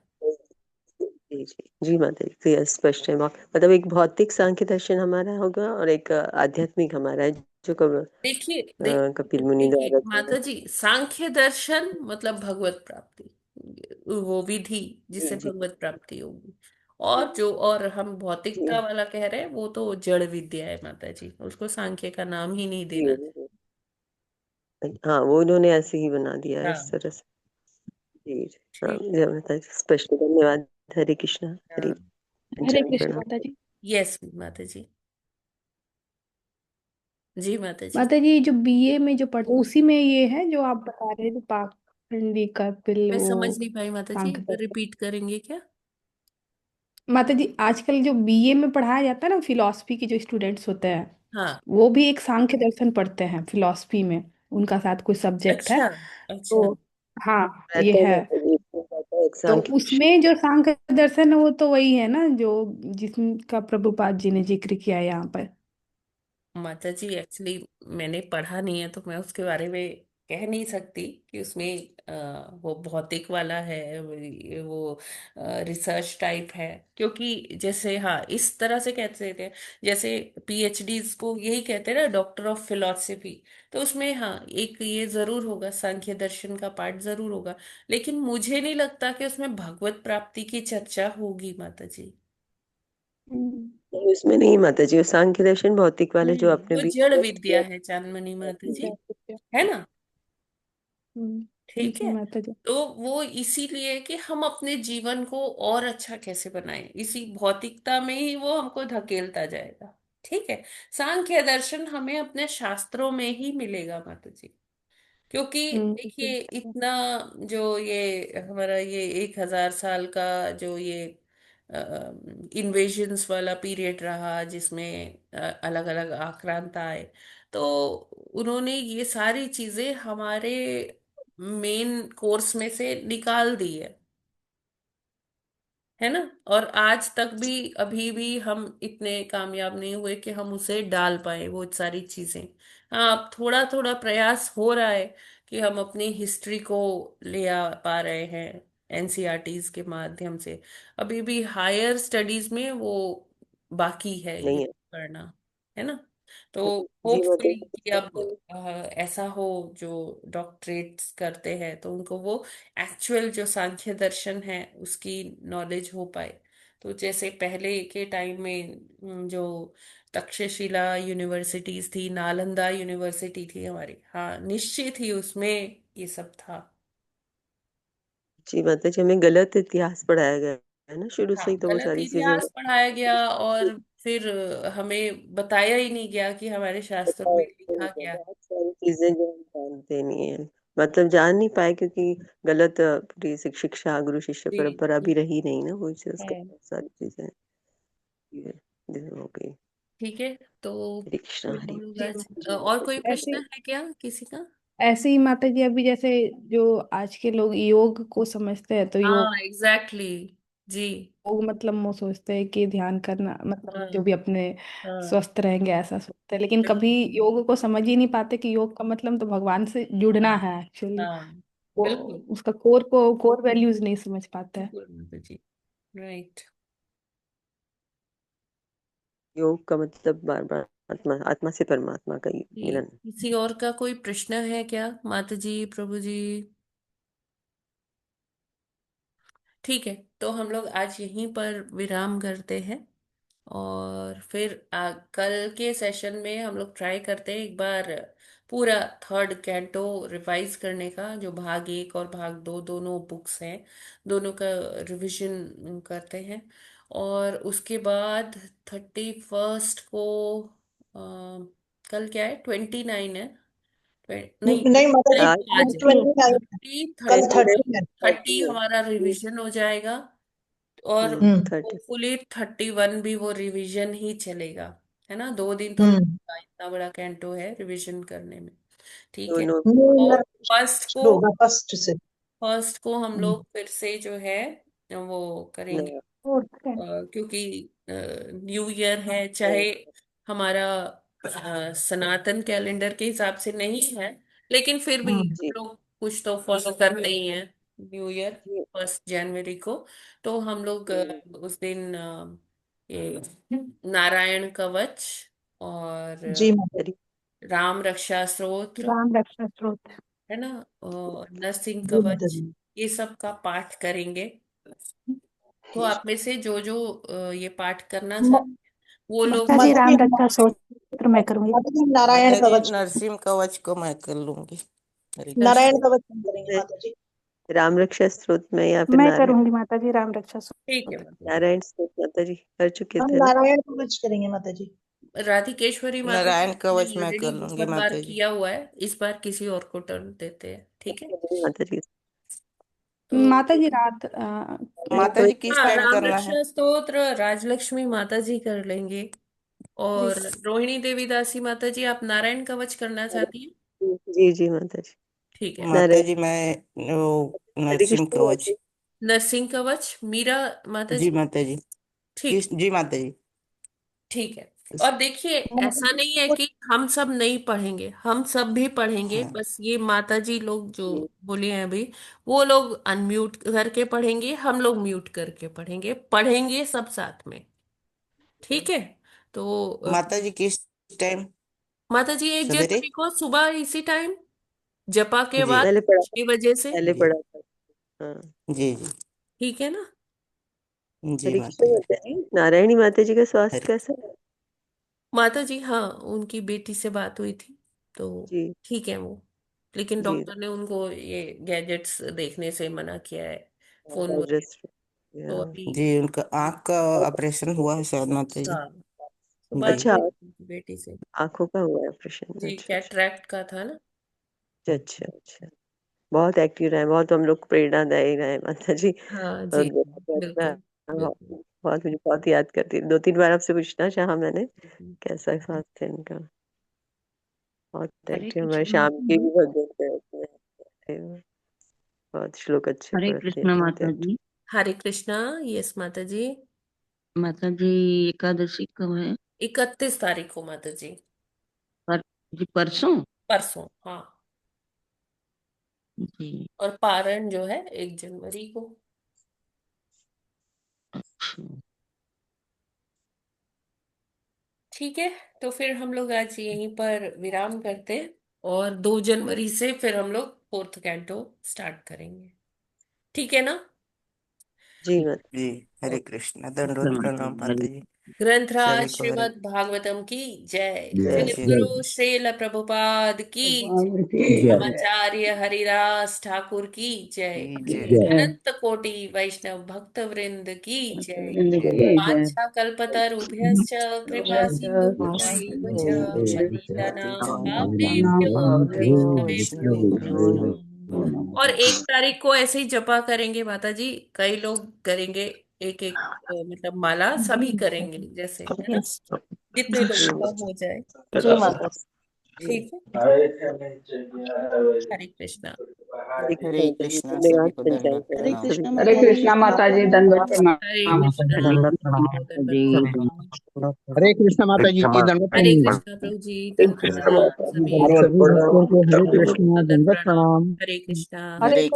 जी जी जी माता जी, स्पष्ट है। मतलब एक भौतिक सांख्य दर्शन हमारा होगा और एक आध्यात्मिक हमारा है, जो कब देखिए देखिए कपिल मुनि देखिए द्वारा माता जी, सांख्य दर्शन मतलब भगवत प्राप्ति, वो विधि जी जिससे जी भगवत प्राप्ति होगी। और जो और हम जी भौतिकता वाला कह रहे हैं वो तो जड़ विद्या है माता जी, उसको सांख्य का नाम ही नहीं जी देना हाँ, वो उन्होंने ऐसे ही बना दिया है चाहिए। इस हाँ तरह से। जी जी। हाँ, ठीक। जय माता दी, स्पष्ट धन्यवाद। हरे कृष्णा। हरे हाँ हरे चरण कृष्ण प्रणाम। माता जी। यस माता जी। जी माता जी। माता जी जो बीए में जो पढ़ उसी में ये है जो आप बता रहे थे पाखंडी का पिल मैं वो समझ नहीं पाई माता जी, सांख्य दर्शन। रिपीट करेंगे क्या? माता जी आजकल जो बीए में पढ़ाया जाता है ना फिलॉसफी के जो स्टूडेंट्स होते हैं हाँ। वो भी एक सांख्य दर्शन पढ़ते हैं फिलॉसफी में, उनका साथ कोई सब्जेक्ट है अच्छा अच्छा। तो हाँ ये रहता है है। माता जी, इसमें रहता है एक तो सांख्य उसमें जो सांख्य दर्शन है वो तो वही है ना जो जिसका प्रभुपाद जी ने जिक्र किया है यहाँ पर। माता जी एक्चुअली मैंने पढ़ा नहीं है तो मैं उसके बारे में कह नहीं सकती कि उसमें वो भौतिक वाला है, वो रिसर्च टाइप है। क्योंकि जैसे हाँ इस तरह से कहते थे, जैसे पीएचडीज को यही कहते हैं ना, डॉक्टर ऑफ फिलोसफी। तो उसमें हाँ एक ये जरूर होगा, सांख्य दर्शन का पार्ट जरूर होगा। लेकिन मुझे नहीं लगता कि उसमें भगवत प्राप्ति की चर्चा होगी माता जी। नहीं, उसमें नहीं माता जी, वो सांख्य दर्शन भौतिक वाले जो आपने वो भी जड़ विद्या है चांदमणि माता जी, है ना? ठीक जी है। माता जी। तो वो इसीलिए कि हम अपने जीवन को और अच्छा कैसे बनाएं, इसी भौतिकता में ही वो हमको धकेलता जाएगा। ठीक है। सांख्य दर्शन हमें अपने शास्त्रों में ही मिलेगा माता जी। क्योंकि देखिए इतना जो ये हमारा ये 1,000 साल का जो ये इन्वेजन्स वाला पीरियड रहा, जिसमें अलग अलग आक्रांत आए, तो उन्होंने ये सारी चीजें हमारे मेन कोर्स में से निकाल दी है ना। और आज तक भी अभी भी हम इतने कामयाब नहीं हुए कि हम उसे डाल पाए वो सारी चीजें। हाँ अब थोड़ा थोड़ा प्रयास हो रहा है कि हम अपनी हिस्ट्री को ले आ पा रहे हैं एनसीईआरटीज के माध्यम से। अभी भी हायर स्टडीज में वो बाकी है ये नहीं है। करना, है ना। तो जी माता होपफुली कि अब जी। ऐसा हो, जो डॉक्टरेट्स करते हैं तो उनको वो एक्चुअल जो सांख्य दर्शन है उसकी नॉलेज हो पाए। तो जैसे पहले के टाइम में जो तक्षशिला यूनिवर्सिटीज थी, नालंदा यूनिवर्सिटी थी हमारी, हाँ निश्चित ही उसमें ये सब था। जी माता जी, हमें गलत इतिहास पढ़ाया गया है ना शुरू हाँ से ही, तो वो गलत सारी चीजें इतिहास पढ़ाया गया, और फिर हमें बताया ही नहीं गया कि हमारे शास्त्रों में लिखा क्या है। बहुत सारी चीजें जो हम जानते नहीं है, मतलब जान नहीं पाए, क्योंकि गलत पूरी शिक्षा गुरु शिष्य जी परंपरा जी भी रही नहीं ना, वो चीज है। बहुत सारी चीजें ये हो गई। ठीक है। तो हरे कृष्णा फिर हम हरे लोग जी आज माता जी। और कोई ऐसे प्रश्न है क्या किसी का? ऐसे ही माता जी अभी जैसे जो आज के लोग योग को समझते हैं तो योग हाँ एग्जैक्टली जी। योग मतलब वो सोचते हैं कि ध्यान करना मतलब जो हाँ भी अपने हाँ स्वस्थ रहेंगे ऐसा सोचते हैं, लेकिन कभी बिल्कुल। योग को समझ ही नहीं पाते कि योग का मतलब तो भगवान से जुड़ना हाँ है एक्चुअली। हाँ वो बिल्कुल उसका कोर वैल्यूज नहीं समझ पाते हैं। बिल्कुल माता जी। राइट। योग का मतलब बार बार आत्मा आत्मा से परमात्मा का जी मिलन। किसी और का कोई प्रश्न है क्या माता जी, प्रभु जी? ठीक है। तो हम लोग आज यहीं पर विराम करते हैं, और फिर कल के सेशन में हम लोग ट्राई करते हैं एक बार पूरा थर्ड कैंटो रिवाइज करने का, जो भाग 1 और भाग 2 दोनों बुक्स हैं, दोनों का रिवीजन करते हैं। और उसके बाद 31st को अ, कल क्या है, 29 है, नहीं नहीं माता जी, आज तारीख आज है, 29 थर्टी कल थर्टी 30 है। 30 30 हमारा है। रिवीजन हो जाएगा। और हम्म 30। होपफुली 31 भी वो रिवीजन ही चलेगा, है ना। 2 दिन तो हम्म लगेगा, इतना बड़ा कैंटो है रिवीजन करने में। ठीक है। दोनों और नहीं, फर्स्ट को शुरू होगा फर्स्ट से। हम लोग फिर से जो है वो करेंगे। नया क्योंकि न्यू ईयर है, चाहे हमारा सनातन कैलेंडर के हिसाब से नहीं है, लेकिन फिर भी हम्म हम जी लोग कुछ तो फॉलो करते ही हैं। न्यू ईयर जी 1 जनवरी को, तो हम लोग हम्म, उस दिन ये नारायण कवच और जी माता जी। हरि राम रक्षा स्तोत्र, राम रक्षा स्तोत्र। है ना, और नरसिंह जी माता कवच, जी। ये सब का पाठ करेंगे। तो आप में से जो जो ये पाठ करना म- चाहते हैं वो लोग। माता जी माता जी राम रक्षा स्तोत्र मैं करूंगी। माता जी नारायण माता जी कवच नरसिंह कवच को मैं कर लूंगी। हरे नारायण नरसिंह, कवच हम करेंगे माता जी। राम रक्षा स्तोत्र में या फिर मैं नारायण? करूंगी माता जी राम रक्षा ठीक है स्तोत्र। माता जी। नारायण स्तोत्र माता जी कर चुके हम थे ना? नारायण कवच करेंगे माता जी। राधिकेश्वरी माता जी नारायण कवच मैं ऑलरेडी कर लूंगी बहुत बार माता जी। किया हुआ है, इस बार किसी और को टर्न देते हैं, ठीक है। माता जी माता तो जी माता जी किस हाँ, टाइम राम करना है? रक्षा स्तोत्र राजलक्ष्मी माता जी कर लेंगे, जी और रोहिणी देवी दासी माता जी आप नारायण कवच करना चाहती हैं? जी जी माता जी। ठीक है। माता जी मैं वो हरे नरसिंह कृष्ण माता कवच। जी। नरसिंह कवच मीरा माता जी जी। माता जी। ठीक किस जी माता जी। ठीक है। और देखिए, माता ऐसा जी नहीं है कि हम सब नहीं पढ़ेंगे, हम सब भी पढ़ेंगे, हाँ बस ये माता जी लोग जो बोले हैं अभी, वो लोग अनम्यूट करके पढ़ेंगे, हम लोग म्यूट करके पढ़ेंगे, पढ़ेंगे सब साथ में, ठीक है। तो माता जी किस टाइम? माता जी 1 जनवरी सवेरे। को सुबह इसी टाइम, जपा के जी बाद पहले पढ़ा था, 6 बजे से, पहले जी पढ़ा था। हाँ। जी जी ठीक है ना। जी हरे माता कृष्ण जी। माता जी, नारायणी माता जी का स्वास्थ्य हरे कैसा है? माता जी हाँ, उनकी बेटी से बात हुई थी, तो जी ठीक है वो, लेकिन जी। डॉक्टर ने उनको ये गैजेट्स देखने से मना किया है, फोन बेड वगैरह। रेस्ट। तो अभी जी उनका आँख का ऑपरेशन हुआ है शायद माता जी। हाँ, तो बात जी अच्छा, हुई थी उनकी बेटी से। आंखों का हुआ है ऑपरेशन? जी, अच्छा अच्छा कैटरैक्ट का था ना। अच्छा अच्छा। बहुत एक्टिव रहे, बहुत हम लोग को प्रेरणादायी रहे माता जी। हाँ और जी, बहुत अच्छा, बिल्कुल बिल्कुल। बहुत मुझे बहुत याद करती है। 2-3 बार आपसे पूछना चाहा मैंने, कैसा स्वास्थ्य है इनका। बहुत हरे एक्टिव, हमारे कृष्ण शाम माता के जी। भी भगवत करते हैं, बहुत श्लोक अच्छे हरे पढ़ते हैं, कृष्ण बहुत माता एक्टिव। जी। हरे कृष्णा। यस माता जी। माता जी एकादशी कब है? 31 तारीख को माता जी। पर जी परसों। परसों हाँ। जी और पारण जो है 1 जनवरी को। अच्छा। ठीक है, तो फिर हम लोग आज यहीं पर विराम करते हैं, और 2 जनवरी से फिर हम लोग फोर्थ कैंटो स्टार्ट करेंगे, ठीक है ना। जी माता जी हरे ओके। कृष्ण, ठीक है दंडवत माता प्रणाम जी। माता जी। ग्रंथराज सभी को हरे। श्रीमद् भागवतम की जय। जय श्री जी गुरु श्रील प्रभुपाद की जय। जय आचार्य हरिदास ठाकुर की जय। की जय। जय अनंत कोटि वैष्णव भक्त वृंद की जय। जय वाञ्छा कल्पतरुभ्यश्च कृपा सिन्धुभ्यैव च पतितानां पावनेभ्यो वैष्णवेभ्यो वैष्णवेभ्यो नमः। नमः। और 1 तारीख को ऐसे ही जपा करेंगे माता जी, कई लोग करेंगे, एक एक मतलब माला सभी करेंगे, जैसे है ना, यस जितने जी लोगों का माता हो जाए, जी माता जी। ठीक है। हरे कृष्णा। हरे हरे कृष्ण माता जी, कृष्णा, सभी धन्यवाद को संचार दंडवत करने हरे के प्रणाम। सभी कृष्ण को। हरे माता जी। कृष्णा माता जी, दंडवत प्रणाम। हरे कृष्णा। दंडवत सभी प्रणाम को माता दंडवत जी। प्रणाम। हरे कृष्णा माता जी की दंडवत हरे प्रणाम। कृष्णा प्रभु जी, हरे दंडवत कृष्णा प्रणाम माता जी, सभी। दंडवत सभी भक्तों प्रणाम। को हरे सभी को कृष्णा दंडवत दंडवत प्रणाम। प्रणाम। हरे कृष्णा। हरे